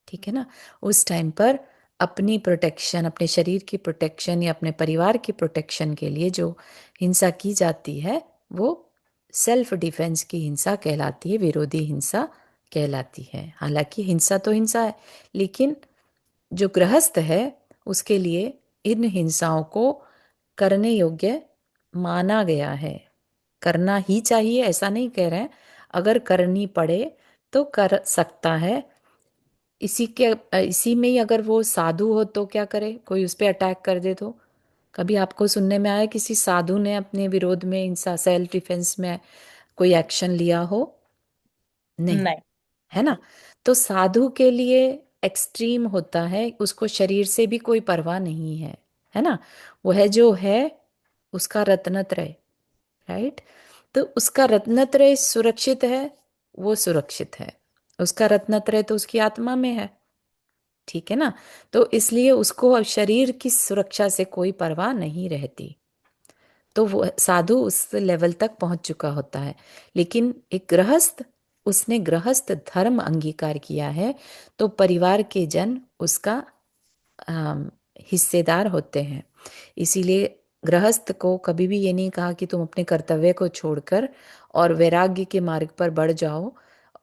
ठीक है ना। उस टाइम पर अपनी प्रोटेक्शन, अपने शरीर की प्रोटेक्शन या अपने परिवार की प्रोटेक्शन के लिए जो हिंसा की जाती है वो सेल्फ डिफेंस की हिंसा कहलाती है, विरोधी हिंसा कहलाती है। हालांकि हिंसा तो हिंसा है, लेकिन जो गृहस्थ है उसके लिए इन हिंसाओं को करने योग्य माना गया है। करना ही चाहिए ऐसा नहीं कह रहे हैं, अगर करनी पड़े तो कर सकता है। इसी में ही अगर वो साधु हो तो क्या करे, कोई उस पर अटैक कर दे तो। कभी आपको सुनने में आया किसी साधु ने अपने विरोध में हिंसा सेल्फ डिफेंस में कोई एक्शन लिया हो? नहीं, नहीं। है ना। तो साधु के लिए एक्सट्रीम होता है, उसको शरीर से भी कोई परवाह नहीं है ना। वह जो है उसका रत्नत्रय, राइट। तो उसका रत्नत्रय सुरक्षित है, वो सुरक्षित है। उसका रत्नत्रय तो उसकी आत्मा में है। ठीक है ना। तो इसलिए उसको अब शरीर की सुरक्षा से कोई परवाह नहीं रहती। तो वो साधु उस लेवल तक पहुंच चुका होता है। लेकिन एक गृहस्थ, उसने गृहस्थ धर्म अंगीकार किया है तो परिवार के जन उसका अम, हिस्सेदार होते हैं। इसीलिए गृहस्थ को कभी भी ये नहीं कहा कि तुम अपने कर्तव्य को छोड़कर और वैराग्य के मार्ग पर बढ़ जाओ,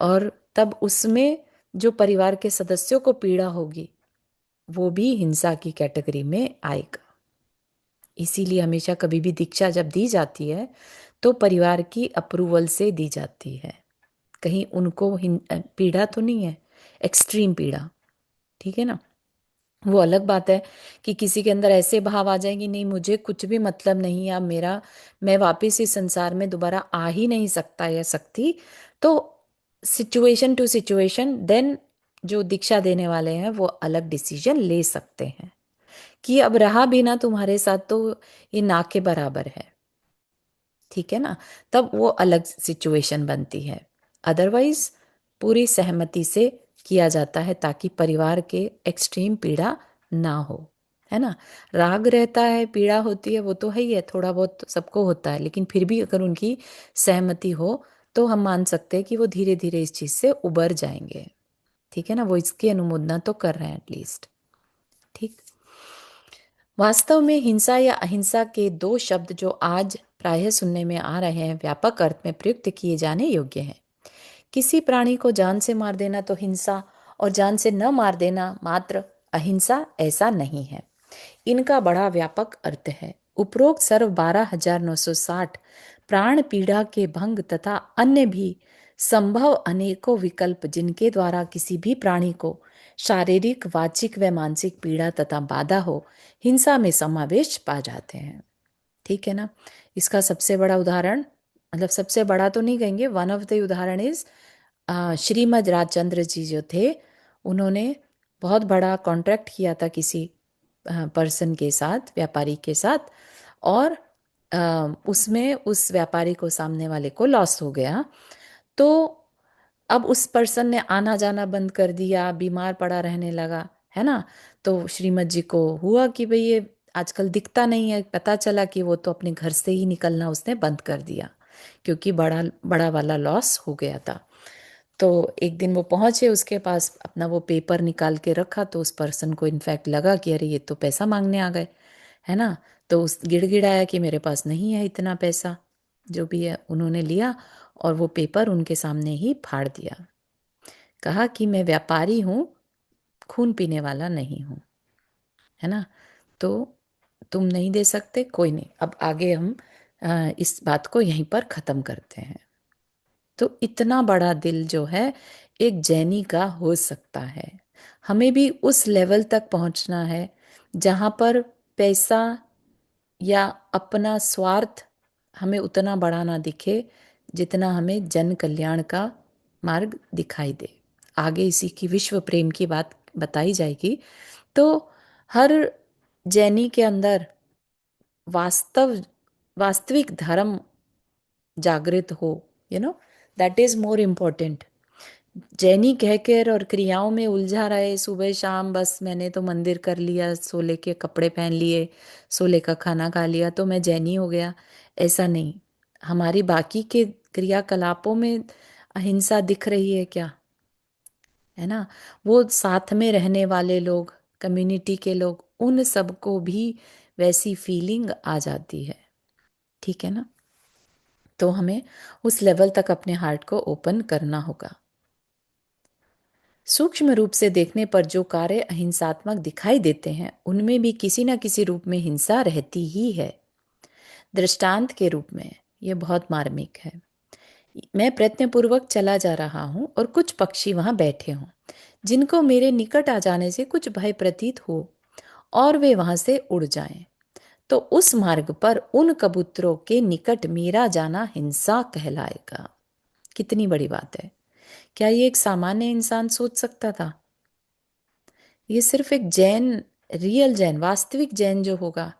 और तब उसमें जो परिवार के सदस्यों को पीड़ा होगी वो भी हिंसा की कैटेगरी में आएगा। इसीलिए हमेशा कभी भी दीक्षा जब दी जाती है तो परिवार की अप्रूवल से दी जाती है। कहीं उनको पीड़ा तो नहीं है, एक्सट्रीम पीड़ा। ठीक है ना। वो अलग बात है कि किसी के अंदर ऐसे भाव आ जाए कि नहीं मुझे कुछ भी मतलब नहीं है अब मेरा, मैं वापस इस संसार में दोबारा आ ही नहीं सकता या सकती। तो सिचुएशन टू सिचुएशन देन जो दीक्षा देने वाले हैं वो अलग डिसीजन ले सकते हैं कि अब रहा भी ना तुम्हारे साथ तो ये ना के बराबर है। ठीक है ना। तब वो अलग सिचुएशन बनती है। अदरवाइज पूरी सहमति से किया जाता है ताकि परिवार के एक्सट्रीम पीड़ा ना हो, है ना। राग रहता है, पीड़ा होती है, वो तो है ही है, थोड़ा बहुत सबको होता है, लेकिन फिर भी अगर उनकी सहमति हो तो हम मान सकते हैं कि वो धीरे धीरे इस चीज से उबर जाएंगे। ठीक है ना। वो इसकी अनुमोदना तो कर रहे हैं एटलीस्ट। ठीक। वास्तव में हिंसा या अहिंसा के दो शब्द जो आज प्रायः सुनने में आ रहे हैं व्यापक अर्थ में प्रयुक्त किए जाने योग्य हैं। किसी प्राणी को जान से मार देना तो हिंसा, और जान से न मार देना मात्र अहिंसा ऐसा नहीं है। इनका बड़ा व्यापक अर्थ है। उपरोक्त सर्व 12,960 प्राण पीड़ा के भंग तथा अन्य भी संभव अनेकों विकल्प जिनके द्वारा किसी भी प्राणी को शारीरिक, वाचिक व मानसिक पीड़ा तथा बाधा हो, हिंसा में समावेश पा जाते हैं। ठीक है ना। इसका सबसे बड़ा उदाहरण, मतलब सबसे बड़ा तो नहीं कहेंगे, वन ऑफ द उदाहरण इज श्रीमद राजचंद्र जी जो थे, उन्होंने बहुत बड़ा कॉन्ट्रैक्ट किया था किसी पर्सन के साथ, व्यापारी के साथ, और उसमें उस व्यापारी को, सामने वाले को लॉस हो गया। तो अब उस पर्सन ने आना जाना बंद कर दिया, बीमार पड़ा रहने लगा, है ना। तो श्रीमद जी को हुआ कि भाई ये आजकल दिखता नहीं है, पता चला कि वो तो अपने घर से ही निकलना उसने बंद कर दिया क्योंकि बड़ा बड़ा वाला लॉस हो गया था। तो एक दिन वो पहुंचे उसके पास, अपना वो पेपर निकाल के रखा, तो उस पर्सन को इनफैक्ट लगा कि अरे ये तो पैसा मांगने आ गए, है ना। तो उस गिड़गिड़ाया कि मेरे पास नहीं है इतना पैसा, जो भी है उन्होंने लिया और वो पेपर उनके सामने ही फाड़ दिया। कहा कि मैं व्यापारी हूँ, खून पीने वाला नहीं हूँ, है ना। तो तुम नहीं दे सकते, कोई नहीं, अब आगे हम इस बात को यहीं पर ख़त्म करते हैं। तो इतना बड़ा दिल जो है एक जैनी का हो सकता है। हमें भी उस लेवल तक पहुंचना है जहां पर पैसा या अपना स्वार्थ हमें उतना बड़ा ना दिखे जितना हमें जन कल्याण का मार्ग दिखाई दे। आगे इसी की विश्व प्रेम की बात बताई जाएगी। तो हर जैनी के अंदर वास्तविक धर्म जागृत हो, दैट इज मोर इम्पोर्टेंट। जैनी कहकर और क्रियाओं में उलझा रहे सुबह शाम, बस मैंने तो मंदिर कर लिया, सोले के कपड़े पहन लिए, सोले का खाना खा लिया तो मैं जैनी हो गया, ऐसा नहीं। हमारी बाकी के क्रियाकलापों में अहिंसा दिख रही है क्या? है ना? वो साथ में रहने वाले लोग, कम्युनिटी के लोग, उन सबको भी वैसी फीलिंग आ जाती है। ठीक है ना? तो हमें उस लेवल तक अपने हार्ट को ओपन करना होगा। सूक्ष्म रूप से देखने पर जो कार्य अहिंसात्मक दिखाई देते हैं उनमें भी किसी न किसी रूप में हिंसा रहती ही है। दृष्टांत के रूप में ये बहुत मार्मिक है। मैं प्रयत्नपूर्वक चला जा रहा हूं और कुछ पक्षी वहां बैठे हों जिनको मेरे निकट आ जाने से कुछ भय प्रतीत हो और वे वहां से उड़ जाएं, तो उस मार्ग पर उन कबूतरों के निकट मेरा जाना हिंसा कहलाएगा। कितनी बड़ी बात है! क्या ये एक सामान्य इंसान सोच सकता था? ये सिर्फ एक जैन, रियल जैन, वास्तविक जैन जो होगा,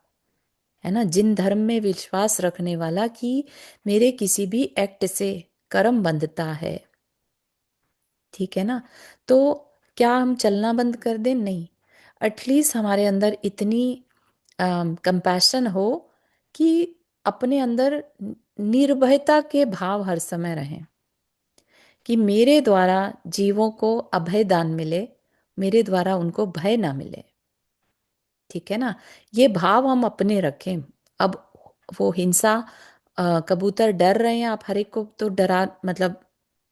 है ना, जिन धर्म में विश्वास रखने वाला कि मेरे किसी भी एक्ट से कर्म बंधता है। ठीक है ना? तो क्या हम चलना बंद कर दें? नहीं। एटलीस्ट हमारे अंदर इतनी कंपैशन हो कि अपने अंदर निर्भयता के भाव हर समय रहें कि मेरे द्वारा जीवों को अभय दान मिले, मेरे द्वारा उनको भय ना मिले। ठीक है ना? ये भाव हम अपने रखें। अब वो हिंसा, कबूतर डर रहे हैं, आप हर एक को तो डरा मतलब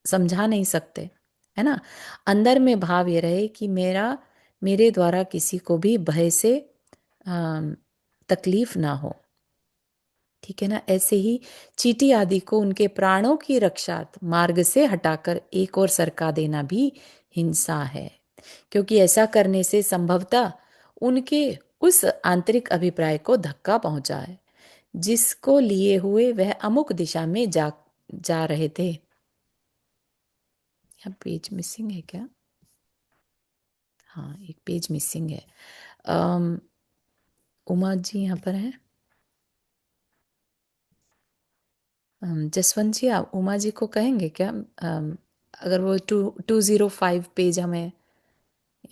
समझा नहीं सकते, है ना? अंदर में भाव ये रहे कि मेरे द्वारा किसी को भी भय से तकलीफ ना हो। ठीक है ना? ऐसे ही चींटी आदि को उनके प्राणों की रक्षा मार्ग से हटाकर एक और सरका देना भी हिंसा है, क्योंकि ऐसा करने से संभवतः उनके उस आंतरिक अभिप्राय को धक्का पहुंचा है जिसको लिए हुए वह अमुक दिशा में जा जा रहे थे। यहाँ पेज मिसिंग है क्या? हाँ, एक पेज मिसिंग है। उमा जी यहाँ पर है। जसवंत जी, आप उमा जी को कहेंगे क्या? अगर वो 205 पेज हमें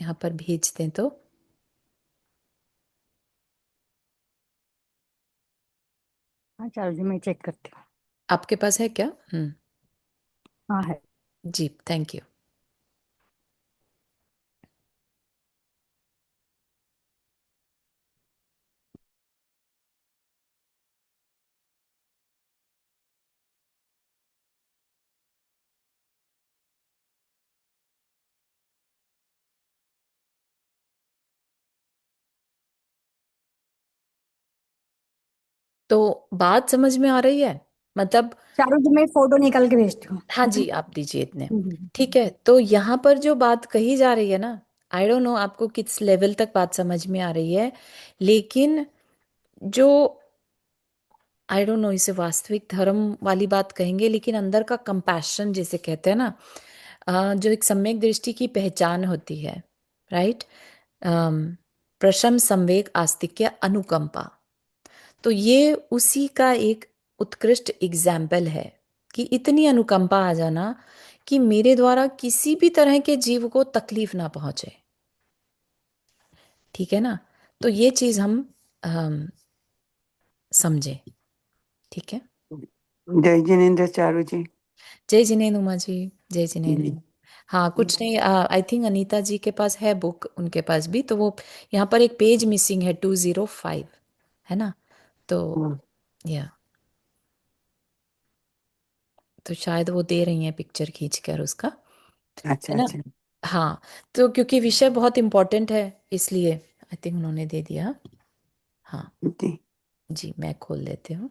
यहाँ पर भेज दें तो। हाँ चारू जी, मैं चेक करती हूँ। आपके पास है क्या? हाँ है। जी, थैंक यू। तो बात समझ में आ रही है? मतलब चारू जी, मैं फोटो निकाल के भेजती हूँ। हाँ जी, आप दीजिए इतने। हम्म। ठीक है, तो यहाँ पर जो बात कही जा रही है ना, आई डोंट नो आपको किस लेवल तक बात समझ में आ रही है, लेकिन जो, आई डोंट नो इसे वास्तविक धर्म वाली बात कहेंगे, लेकिन अंदर का कंपैशन जिसे कहते हैं ना, जो एक सम्यक दृष्टि की पहचान होती है, राइट? प्रशम, संवेग, आस्तिक्य, अनुकंपा, तो ये उसी का एक उत्कृष्ट एग्जाम्पल है कि इतनी अनुकंपा आ जाना कि मेरे द्वारा किसी भी तरह के जीव को तकलीफ ना पहुंचे। ठीक है ना? तो ये चीज हम समझें। ठीक है? जय जिनेन्द्र चारू जी। जय जिनेन्द्र उमा जी, जय जिनेन्द्र। जी। हाँ, कुछ नहीं, आई थिंक अनीता जी के पास है बुक, उनके पास भी, तो वो यहाँ पर एक पेज मिसिंग है, 205, है ना? तो हम्म, या तो शायद वो दे रही हैं पिक्चर खींच कर उसका, अच्छा है ना? अच्छा। हाँ, तो क्योंकि विषय बहुत इम्पोर्टेंट है इसलिए आई थिंक उन्होंने दे दिया। हाँ जी। जी, मैं खोल लेती हूँ।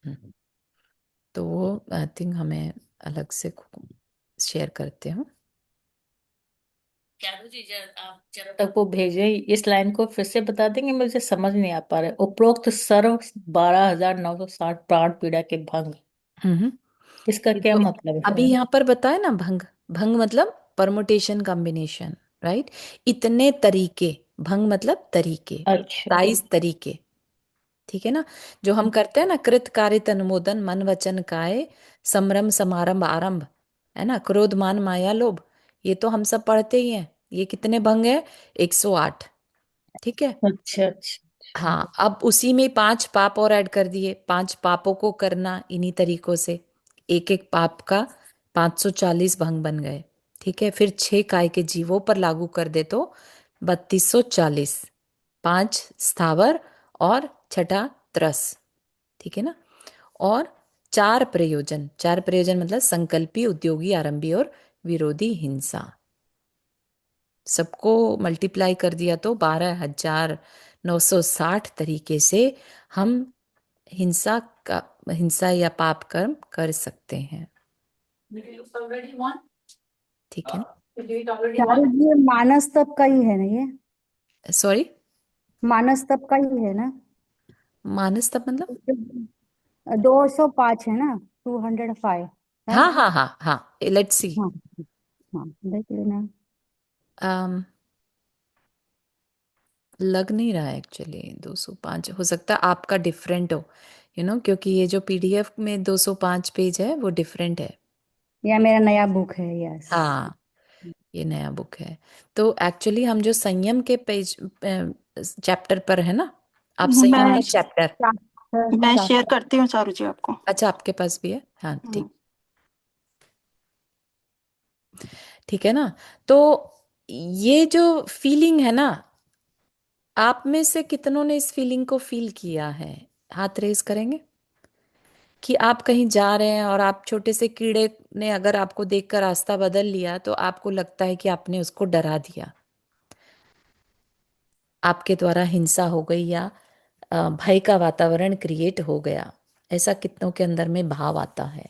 हम्म, तो वो आई थिंक हमें अलग से शेयर करती हूँ। चारू जी, आप जब तक वो भेजे इस लाइन को फिर से बता देंगे, मुझे समझ नहीं आ पा रहा है। उपरोक्त सर्व 12,960 प्राण पीड़ा के भंग, हम्म इसका ये क्या तो मतलब अभी है? यहाँ पर बताया ना, भंग। भंग मतलब परमुटेशन कॉम्बिनेशन, राइट। इतने तरीके, भंग मतलब तरीके, अच्छा। 27 तरीके, ठीक है ना। जो हम करते हैं ना, कृत कारित अनुमोदन मन वचन काय, समरम समारंभ आरंभ, है ना, क्रोध मान माया लोभ, ये तो हम सब पढ़ते ही हैं। ये कितने भंग है? 108, ठीक है। अच्छा अच्छा। हाँ, अब उसी में 5 पाप और ऐड कर दिए। 5 पापों को करना इन्हीं तरीकों से, एक एक पाप का 540 भंग बन गए, ठीक है। फिर 6 काय के जीवों पर लागू कर दे तो 3240, 5 स्थावर और छठा त्रस, ठीक है ना। और 4 प्रयोजन मतलब संकल्पी, उद्योगी, आरंभी और विरोधी हिंसा, सबको मल्टीप्लाई कर दिया तो 12,960 तरीके से हम हिंसा का, हिंसा या पाप कर्म कर सकते हैं, ठीक है चारू जी, ये मानस तप का ही है ना ये? ना। सॉरी, मानस तप का ही है ना? मानस तब मतलब? 205 है ना, 205, हाँ राइट? हाँ हाँ हाँ, लेट्स सी। हाँ। हाँ, देख लेना। लग नहीं रहा है एक्चुअली 205, हो सकता है आपका डिफरेंट हो, क्योंकि ये जो पीडीएफ में 205 पेज है वो डिफरेंट है। यह मेरा नया बुक है, यस। हाँ, ये नया बुक है। तो एक्चुअली हम जो संयम के पेज चैप्टर पर है ना, आप संयम मैं का चैप्टर, मैं शेयर करती हूँ चारू जी आपको। अच्छा आपके पास भी है, हाँ हम्म। ठीक, ठीक है ना। तो ये जो फीलिंग है ना, आप में से कितनों ने इस फीलिंग को फील किया है? हाथ रेज करेंगे कि आप कहीं जा रहे हैं और आप, छोटे से कीड़े ने अगर आपको देखकर रास्ता बदल लिया तो आपको लगता है कि आपने उसको डरा दिया, आपके द्वारा हिंसा हो गई या भय का वातावरण क्रिएट हो गया। ऐसा कितनों के अंदर में भाव आता है?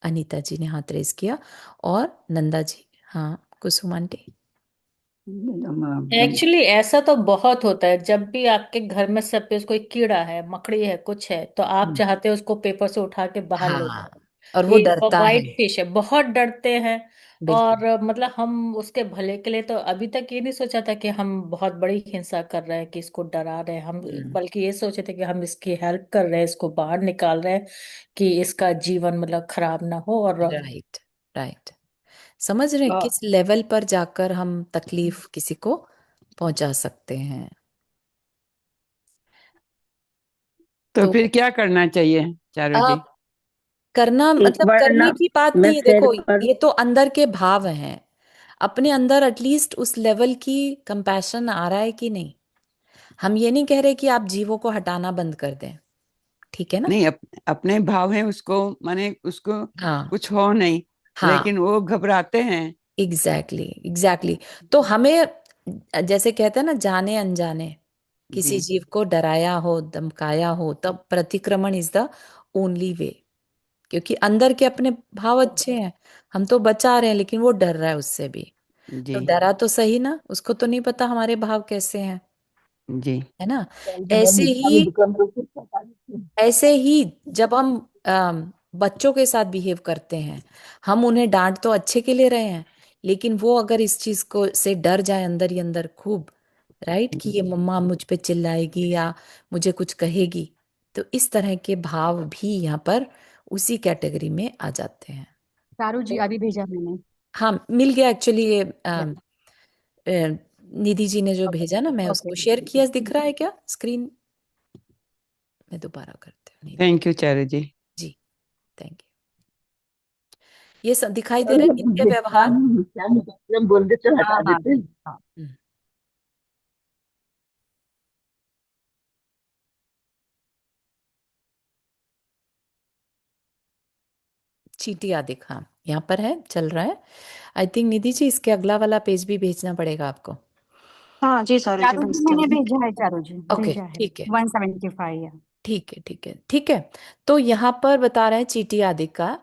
अनीता जी ने हाथ रेज किया, और नंदा जी, हाँ कुसुम आंटी। एक्चुअली ऐसा तो बहुत होता है, जब भी आपके घर में सपोज कोई कीड़ा है, मकड़ी है, कुछ है, तो आप चाहते हो उसको पेपर से उठा के बाहर ले हाँ, जाओ। और वो ये डरता है, व्हाइट फिश है, बहुत डरते हैं। बिल्कुल। और मतलब हम उसके भले के लिए तो अभी तक ये नहीं सोचा था कि हम बहुत बड़ी हिंसा कर रहे हैं, कि इसको डरा रहे हैं हम, बल्कि ये सोचे थे कि हम इसकी हेल्प कर रहे हैं, इसको बाहर निकाल रहे हैं, कि इसका जीवन मतलब खराब ना हो। और राइट, राइट। समझ रहे हैं किस लेवल पर जाकर हम तकलीफ किसी को पहुंचा सकते हैं? तो तो फिर क्या करना चाहिए चारू जी? आप करना एक मतलब बार करने ना, की बात मैं नहीं है, फिर देखो पर ये तो अंदर के भाव हैं। अपने अंदर एटलीस्ट उस लेवल की कंपैशन आ रहा है कि नहीं? हम ये नहीं कह रहे कि आप जीवों को हटाना बंद कर दें, ठीक है ना। नहीं, अपने भाव है उसको, माने उसको हाँ कुछ हो नहीं, हाँ, लेकिन वो घबराते हैं। Exactly exactly. तो हमें, जैसे कहते हैं ना, जाने अनजाने जी किसी जीव को डराया हो, धमकाया हो, तब प्रतिक्रमण इज द ओनली वे। क्योंकि अंदर के अपने भाव अच्छे हैं, हम तो बचा रहे हैं, लेकिन वो डर रहा है उससे भी। जी तो डरा तो सही ना, उसको तो नहीं पता हमारे भाव कैसे हैं, जी है ना। मैं ऐसे लिखता भी ही, दुकान पर कुछ पता नहीं। ऐसे ही जब हम बच्चों के साथ बिहेव करते हैं, हम उन्हें डांट तो अच्छे के लिए रहे हैं, लेकिन वो अगर इस चीज को से डर जाए अंदर ही अंदर खूब, राइट, कि ये मम्मा मुझ पे चिल्लाएगी या मुझे कुछ कहेगी, तो इस तरह के भाव भी यहाँ पर उसी कैटेगरी में आ जाते हैं। चारू जी, तो अभी भेजा मैंने। हाँ, मिल गया एक्चुअली। ये निधि जी ने जो ओके। भेजा ना, मैं ओके। उसको शेयर किया, दिख रहा है क्या स्क्रीन? मैं दोबारा करती हूँ, निधि थैंक यू चारू जी। जी, थैंक यू। ये सब दिखाई दे और रहा है जब इनके लिखता व्यवहार। नहीं, क्या निकलते हम बोल देते हैं, हाँ हटा हाँ देते हैं। हाँ। हम्म, चींटियां दिखा, यहाँ पर है, चल रहा है। आई थिंक निधि जी इसके अगला वाला पेज भी भेजना पड़ेगा आपको। हाँ जी चारू जी, चारू जी, भेजती मैंने हूँ। भेजा है, चारू जी ओके, भेजा है। ठीक है 175 या। ठीक है ठीक है ठीक है। तो यहाँ पर बता रहे हैं चींटियां दिखा,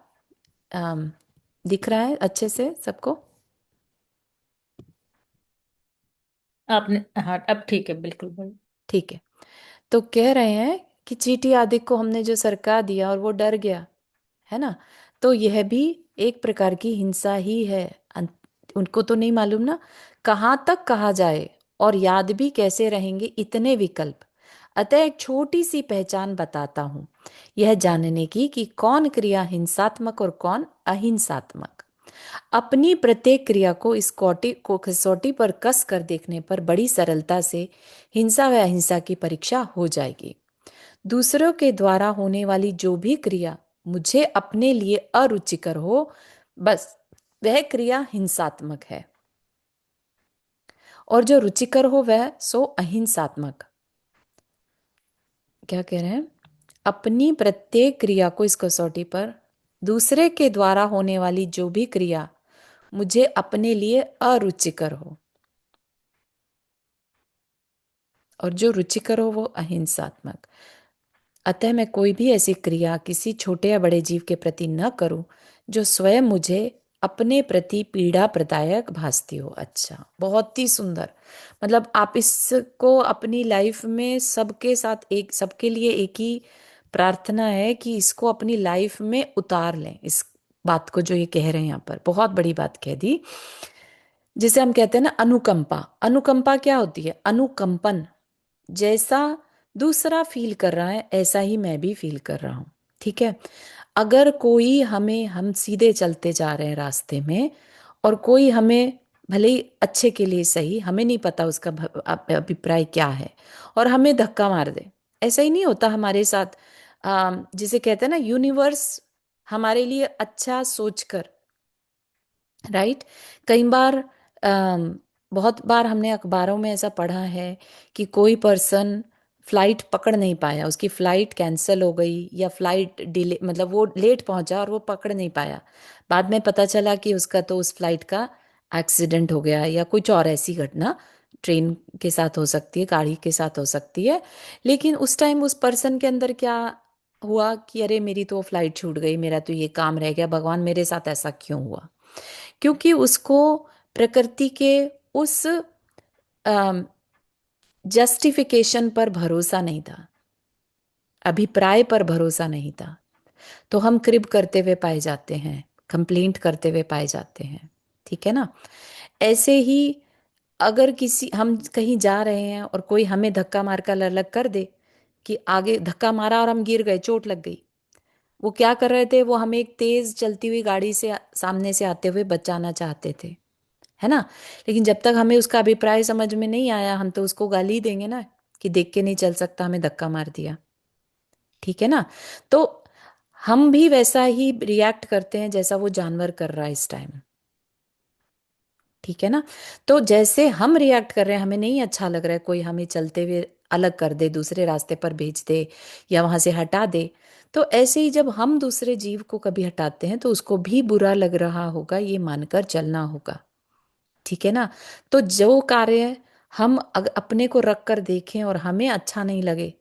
दिख रहा है अच्छे से सबको? आपने, हाँ अब ठीक है, बिल्कुल बोलिए। ठीक है। तो कह रहे हैं कि चींटी आदि को हमने जो सरका दिया और वो डर गया, है ना, तो यह भी एक प्रकार की हिंसा ही है। उनको तो नहीं मालूम ना कहाँ तक कहा जाए और याद भी कैसे रहेंगे इतने विकल्प। अतः एक छोटी सी पहचान बताता हूं, यह जानने की कि कौन क्रिया हिंसात्मक और कौन अहिंसात्मक। अपनी प्रत्येक क्रिया को इस कोटि को कसौटी पर कस कर देखने पर बड़ी सरलता से हिंसा व अहिंसा की परीक्षा हो जाएगी। दूसरों के द्वारा होने वाली जो भी क्रिया मुझे अपने लिए अरुचिकर हो, बस वह क्रिया हिंसात्मक है, और जो रुचिकर हो वह सो अहिंसात्मक। क्या कह रहे हैं? अपनी प्रत्येक क्रिया को इस कसौटी पर, दूसरे के द्वारा होने वाली जो भी क्रिया मुझे अपने लिए अरुचिकर हो और जो रुचिकर हो वो अहिंसात्मक। अतः मैं कोई भी ऐसी क्रिया किसी छोटे या बड़े जीव के प्रति न करूं जो स्वयं मुझे अपने प्रति पीड़ा प्रदायक भासती हो। अच्छा, बहुत ही सुंदर। मतलब आप इसको अपनी लाइफ में सबके साथ, एक सबके लिए एक ही प्रार्थना है कि इसको अपनी लाइफ में उतार लें। इस बात को जो ये कह रहे हैं यहाँ पर, बहुत बड़ी बात कह दी। जिसे हम कहते हैं ना अनुकंपा। अनुकंपा क्या होती है? अनुकंपन। जैसा दूसरा फील कर रहा है ऐसा ही मैं भी फील कर रहा हूं। ठीक है। अगर कोई हमें, हम सीधे चलते जा रहे हैं रास्ते में और कोई हमें, भले ही अच्छे के लिए सही, हमें नहीं पता उसका अभिप्राय क्या है, और हमें धक्का मार दे, ऐसा ही नहीं होता हमारे साथ। जिसे कहते हैं ना यूनिवर्स हमारे लिए अच्छा सोचकर, राइट। कई बार बहुत बार हमने अखबारों में ऐसा पढ़ा है कि कोई पर्सन फ्लाइट पकड़ नहीं पाया, उसकी फ्लाइट कैंसिल हो गई या फ्लाइट डिले, मतलब वो लेट पहुंचा और वो पकड़ नहीं पाया। बाद में पता चला कि उसका तो उस फ्लाइट का एक्सीडेंट हो गया या कुछ और ऐसी घटना ट्रेन के साथ हो सकती है, गाड़ी के साथ हो सकती है। लेकिन उस टाइम उस पर्सन के अंदर क्या हुआ कि अरे मेरी तो फ्लाइट छूट गई, मेरा तो ये काम रह गया, भगवान मेरे साथ ऐसा क्यों हुआ? क्योंकि उसको प्रकृति के उस जस्टिफिकेशन पर भरोसा नहीं था, अभिप्राय पर भरोसा नहीं था। तो हम क्रिब करते हुए पाए जाते हैं, कंप्लेंट करते हुए पाए जाते हैं। ठीक है ना। ऐसे ही अगर किसी, हम कहीं जा रहे हैं और कोई हमें धक्का मार कर अलग कर दे, कि आगे धक्का मारा और हम गिर गए, चोट लग गई। वो क्या कर रहे थे? वो हमें एक तेज चलती हुई गाड़ी से सामने से आते हुए बचाना चाहते थे, है ना। लेकिन जब तक हमें उसका अभिप्राय समझ में नहीं आया, हम तो उसको गाली देंगे ना कि देख के नहीं चल सकता, हमें धक्का मार दिया। ठीक है ना। तो हम भी वैसा ही रिएक्ट करते हैं जैसा वो जानवर कर रहा है इस टाइम। ठीक है ना। तो जैसे हम रिएक्ट कर रहे हैं, हमें नहीं अच्छा लग रहा है, कोई हमें चलते हुए अलग कर दे, दूसरे रास्ते पर भेज दे या वहां से हटा दे, तो ऐसे ही जब हम दूसरे जीव को कभी हटाते हैं तो उसको भी बुरा लग रहा होगा, ये मानकर चलना होगा। ठीक है ना। तो जो कार्य हम अपने को रख कर देखें और हमें अच्छा नहीं लगे,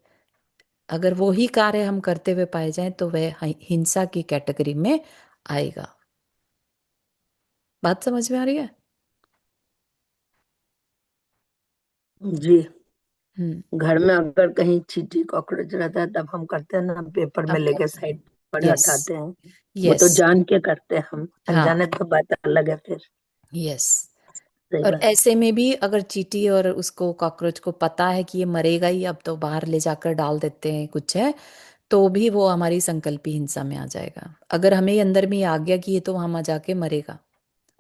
अगर वो ही कार्य हम करते हुए पाए जाएं तो वह हिंसा की कैटेगरी में आएगा। बात समझ में आ रही है? जी। हम्म। घर में अगर कहीं चींटी कॉकरोच रहता है तब हम करते हैं ना, पेपर में अब लेके करते साइड हैं। पर यस। हटाते हैं। वो तो यस। जान के करते हैं, हम हाँ। अनजाने तो बात अलग है फिर। यस। सही और बात। ऐसे में भी अगर चींटी और उसको, कॉकरोच को पता है कि ये मरेगा ही, अब तो बाहर ले जाकर डाल देते हैं कुछ है, तो भी वो हमारी संकल्पी हिंसा में आ जाएगा। अगर हमें अंदर में ये आ गया कि ये तो वहां जाके मरेगा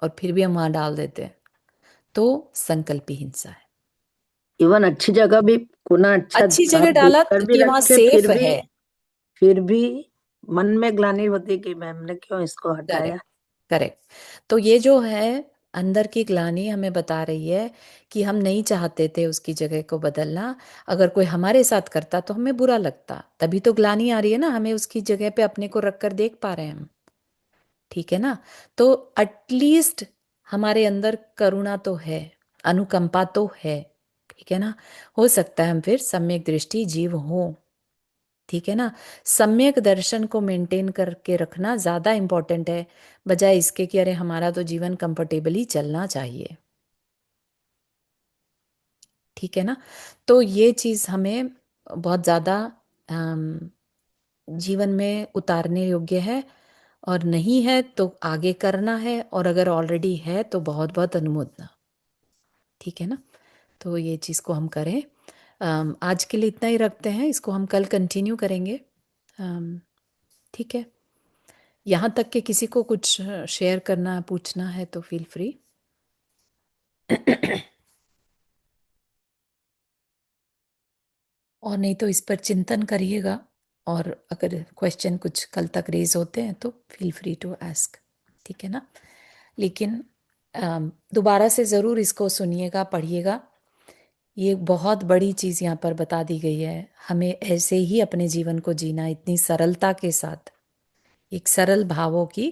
और फिर भी हम वहां डाल देते हैं, तो संकल्पी हिंसा है। इवन अच्छी जगह भी, कोना अच्छा अच्छी है जगह देख डाला कर भी कि वहां रखे, सेफ है। फिर भी मन में ग्लानि होती है कि मैम ने क्यों इसको हटाया। करेक्ट। करेक्ट। तो ये जो है अंदर की ग्लानि हमें बता रही है कि हम नहीं चाहते थे उसकी जगह को बदलना। अगर कोई हमारे साथ करता तो हमें बुरा लगता, तभी तो ग्लानि आ रही है ना, हमें उसकी जगह पे अपने को रख कर देख पा रहे हैं हम। ठीक है ना। तो एटलीस्ट हमारे अंदर करुणा तो है, अनुकंपा तो है। ठीक है ना। हो सकता है हम फिर सम्यक दृष्टि जीव हो। ठीक है ना। सम्यक दर्शन को मेंटेन करके रखना ज्यादा इम्पोर्टेंट है, बजाय इसके कि अरे हमारा तो जीवन कंफर्टेबली चलना चाहिए। ठीक है ना। तो ये चीज हमें बहुत ज्यादा जीवन में उतारने योग्य है, और नहीं है तो आगे करना है, और अगर ऑलरेडी है तो बहुत बहुत अनुमोदना। ठीक है ना। तो ये चीज को हम करें। आज के लिए इतना ही रखते हैं, इसको हम कल कंटिन्यू करेंगे। ठीक है। यहाँ तक कि किसी को कुछ शेयर करना पूछना है तो फील फ्री। और नहीं तो इस पर चिंतन करिएगा, और अगर क्वेश्चन कुछ कल तक रेज होते हैं तो फील फ्री टू आस्क। ठीक है ना। लेकिन दोबारा से ज़रूर इसको सुनिएगा, पढ़िएगा। ये बहुत बड़ी चीज़ यहाँ पर बता दी गई है, हमें ऐसे ही अपने जीवन को जीना, इतनी सरलता के साथ। एक सरल भावों की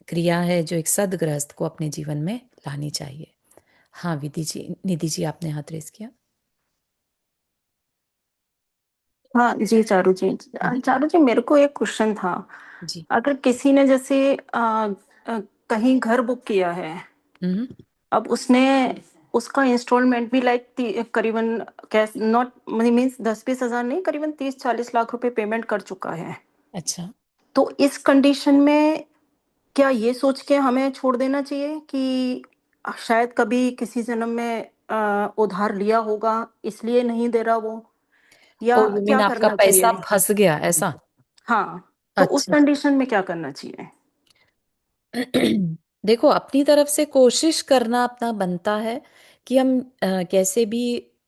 क्रिया है जो एक सदगृहस्थ को अपने जीवन में लानी चाहिए। हाँ विधि जी, निधि जी, आपने हाथ रेस किया। हाँ जी चारू जी। चारू जी, मेरे को एक क्वेश्चन था। जी। अगर किसी ने जैसे कहीं घर बुक किया है, हम्म। अब उसने उसका इंस्टॉलमेंट भी करीबन कैश नॉट मीन्स 10-20 हजार नहीं, करीबन 30-40 लाख रुपए पेमेंट कर चुका है। अच्छा। तो इस कंडीशन में क्या ये सोच के हमें छोड़ देना चाहिए कि शायद कभी किसी जन्म में उधार लिया होगा, इसलिए नहीं दे रहा वो, ओ या यू मीन क्या आपका करना पैसा चाहिए? फंस गया ऐसा? हाँ, तो उस अच्छा। कंडीशन में क्या करना चाहिए? देखो, अपनी तरफ से कोशिश करना अपना बनता है कि हम कैसे भी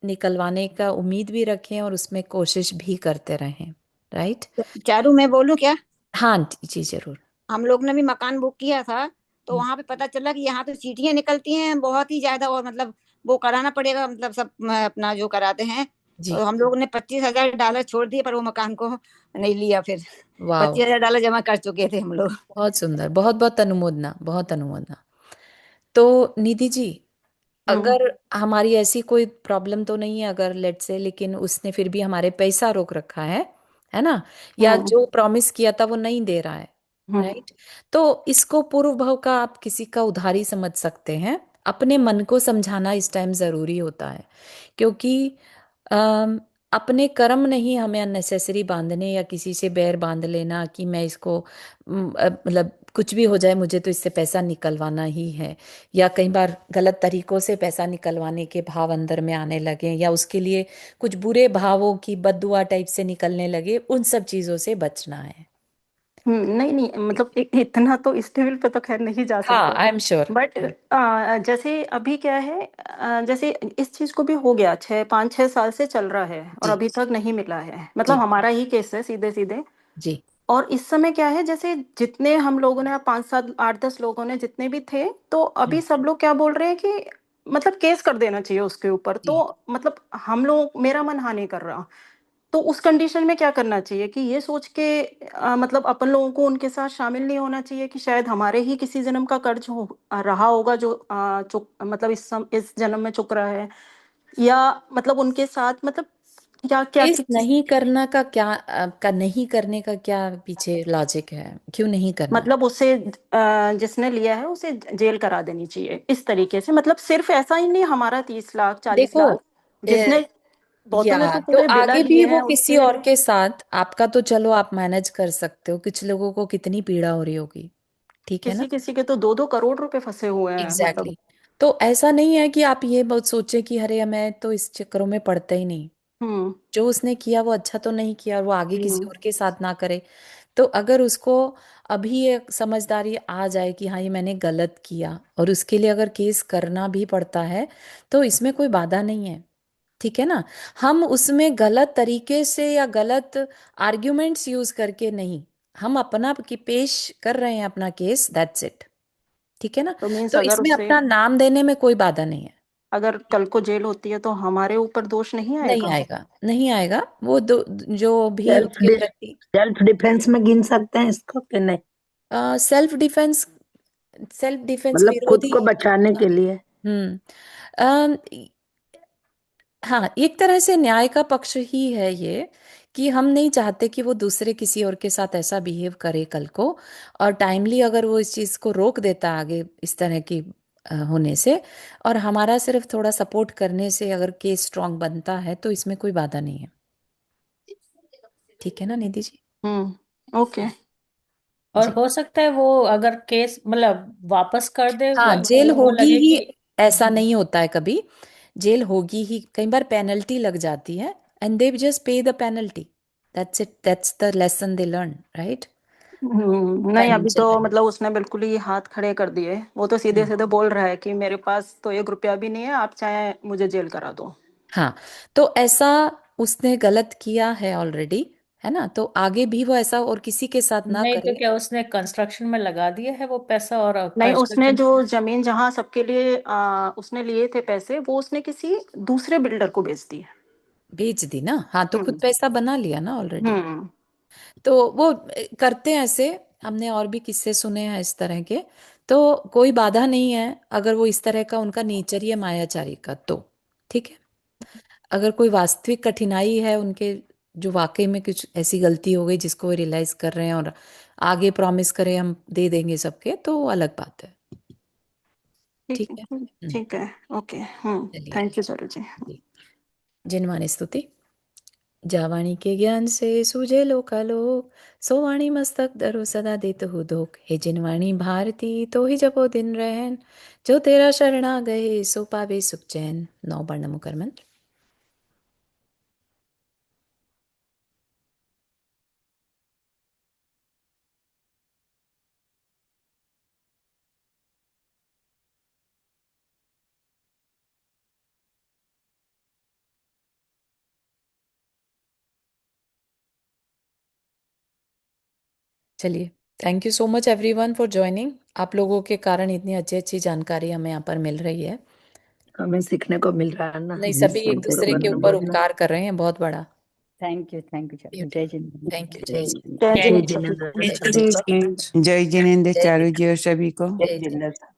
निकलवाने का उम्मीद भी रखें और उसमें कोशिश भी करते रहें। राइट। चारू, मैं बोलूं क्या? हाँ जी जरूर। हम लोग ने भी मकान बुक किया था, तो वहां पे पता चला कि यहाँ तो चीटियां निकलती हैं बहुत ही ज्यादा, और मतलब वो कराना पड़ेगा, मतलब सब अपना जो कराते हैं। जी। तो हम लोग ने $25,000 छोड़ दिए, पर वो मकान को नहीं लिया फिर। वाह। $25,000 जमा कर चुके थे हम लोग। बहुत सुंदर, बहुत बहुत अनुमोदना, बहुत अनुमोदना। तो निधि जी, हम्म। अगर हमारी ऐसी कोई प्रॉब्लम तो नहीं है, अगर लेट से, लेकिन उसने फिर भी हमारे पैसा रोक रखा है ना, या हम्म। जो प्रॉमिस किया था वो नहीं दे रहा है। हम्म। राइट। तो इसको पूर्व भव का आप किसी का उधारी समझ सकते हैं। अपने मन को समझाना इस टाइम जरूरी होता है, क्योंकि अम, अपने कर्म नहीं हमें अननेसेसरी बांधने, या किसी से बैर बांध लेना कि मैं इसको मतलब कुछ भी हो जाए मुझे तो इससे पैसा निकलवाना ही है, या कई बार गलत तरीकों से पैसा निकलवाने के भाव अंदर में आने लगे, या उसके लिए कुछ बुरे भावों की बददुआ टाइप से निकलने लगे, उन सब चीजों से बचना है। नहीं नहीं, मतलब इतना तो इस लेवल पे तो खैर नहीं जा हाँ, सकते। I am sure. बट जैसे अभी क्या है, जैसे इस चीज को भी हो गया 5-6 साल से चल रहा है और जी अभी तक नहीं मिला है, मतलब जी हमारा ही केस है सीधे सीधे। जी और इस समय क्या है, जैसे जितने हम लोगों ने 5-7-8-10 लोगों ने जितने भी थे, तो अभी हम्म, सब लोग क्या बोल रहे हैं कि मतलब केस कर देना चाहिए उसके ऊपर। जी। तो मतलब हम लोग, मेरा मन हाँ नहीं कर रहा। तो उस कंडीशन में क्या करना चाहिए कि ये सोच के मतलब अपन लोगों को उनके साथ शामिल नहीं होना चाहिए कि शायद हमारे ही किसी जन्म का कर्ज रहा होगा जो चुक मतलब इस जन्म में चुक रहा है, या मतलब उनके साथ मतलब या क्या केस किस नहीं करना का क्या, का नहीं करने का क्या पीछे लॉजिक है, क्यों नहीं करना? मतलब उसे जिसने लिया है उसे जेल करा देनी चाहिए इस तरीके से, मतलब सिर्फ ऐसा ही नहीं हमारा 30 लाख चालीस देखो, लाख जिसने बहुतों ने या तो तो पूरे बिला आगे भी लिए वो हैं किसी उसके। और के साथ, आपका तो चलो आप मैनेज कर सकते हो, कुछ लोगों को कितनी पीड़ा हो रही होगी। ठीक है ना। किसी किसी के तो 2-2 करोड़ रुपए फंसे हुए हैं एग्जैक्टली मतलब। exactly। तो ऐसा नहीं है कि आप ये बहुत सोचे कि अरे मैं तो इस चक्करों में पड़ता ही नहीं। हम्म। जो उसने किया वो अच्छा तो नहीं किया, और वो आगे किसी हम्म। और के साथ ना करे। तो अगर उसको अभी ये समझदारी आ जाए कि हाँ ये मैंने गलत किया, और उसके लिए अगर केस करना भी पड़ता है, तो इसमें कोई बाधा नहीं है। ठीक है ना। हम उसमें गलत तरीके से या गलत आर्ग्यूमेंट्स यूज करके नहीं, हम अपना की पेश कर रहे हैं अपना केस, दैट्स इट। ठीक है ना। तो मीन्स तो अगर इसमें उसे, अपना नाम देने में कोई बाधा नहीं है। अगर कल को जेल होती है तो हमारे ऊपर दोष नहीं नहीं आएगा? आएगा, नहीं आएगा। वो जो भी सेल्फ उसके प्रति सेल्फ डिफेंस में गिन सकते हैं इसको कि नहीं? सेल्फ डिफेंस, सेल्फ डिफेंस मतलब खुद विरोधी। को बचाने के लिए। हम्म। अम, हाँ, एक तरह से न्याय का पक्ष ही है ये, कि हम नहीं चाहते कि वो दूसरे किसी और के साथ ऐसा बिहेव करे कल को, और टाइमली अगर वो इस चीज़ को रोक देता आगे इस तरह की होने से, और हमारा सिर्फ थोड़ा सपोर्ट करने से अगर केस स्ट्रांग बनता है, तो इसमें कोई बाधा नहीं है। ठीक है ना निधि जी? ओके। और जी हो सकता है वो अगर केस मतलब वापस कर दे, हाँ, वो जेल वो होगी लगे ही, कि ऐसा नहीं होता है कभी। जेल होगी ही, कई बार पेनल्टी लग जाती है, एंड दे जस्ट पे the penalty, that's it, that's the lesson they learn, right? नहीं, अभी फाइनेंशियल तो पेनल्टी। मतलब उसने बिल्कुल ही हाथ खड़े कर दिए। वो तो सीधे सीधे बोल रहा है कि मेरे पास तो 1 रुपया भी नहीं है, आप चाहे मुझे जेल करा दो। हाँ, तो ऐसा उसने गलत किया है ऑलरेडी, है ना? तो आगे भी वो ऐसा और किसी के साथ ना नहीं तो करे। क्या उसने कंस्ट्रक्शन में लगा दिया है वो पैसा, और नहीं, उसने कंस्ट्रक्शन जो जमीन जहां सबके लिए उसने लिए थे पैसे, वो उसने किसी दूसरे बिल्डर को बेच दी है। बेच दी ना, हाँ, तो खुद हम्म पैसा बना लिया ना ऑलरेडी। हम्म तो वो करते हैं ऐसे, हमने और भी किस्से सुने हैं इस तरह के। तो कोई बाधा नहीं है अगर वो इस तरह का उनका नेचर ही है मायाचारी का, तो ठीक है। अगर कोई वास्तविक कठिनाई है उनके, जो वाकई में कुछ ऐसी गलती हो गई जिसको वो रियलाइज कर रहे हैं और आगे प्रॉमिस करें हम दे देंगे सबके, तो वो अलग बात है। ठीक ठीक है। है। ठीक है। ओके। चलिए थैंक यू सरोज जी। जी। जिनवाणी स्तुति। जावाणी के ज्ञान से सूझे लोकालोक, सो वाणी मस्तक धरो सदा देत हो दोख। हे जिनवाणी भारती तो ही जपो दिन रहन, जो तेरा शरणा गए सो पावे सुख चैन। 9 बार नमो कर मंत्र। चलिए, thank you so much everyone for joining. आप लोगों के कारण इतनी अच्छी अच्छी जानकारी हमें यहाँ पर मिल रही है। हमें सीखने को मिल रहा है ना, नहीं, जिस सभी एक शब्दों का दूसरे के वर्णन ऊपर बोलना। उपकार कर रहे हैं, बहुत बड़ा। थैंक यू जय जिनेंद्र। Thank you. जय जय जय जिनेंद्र। जिनेंद्र जय सभी को। जिनेंद्र। जय जिनेंद्र जय चारू जी और सभी को। जय जय जिनेंद्र।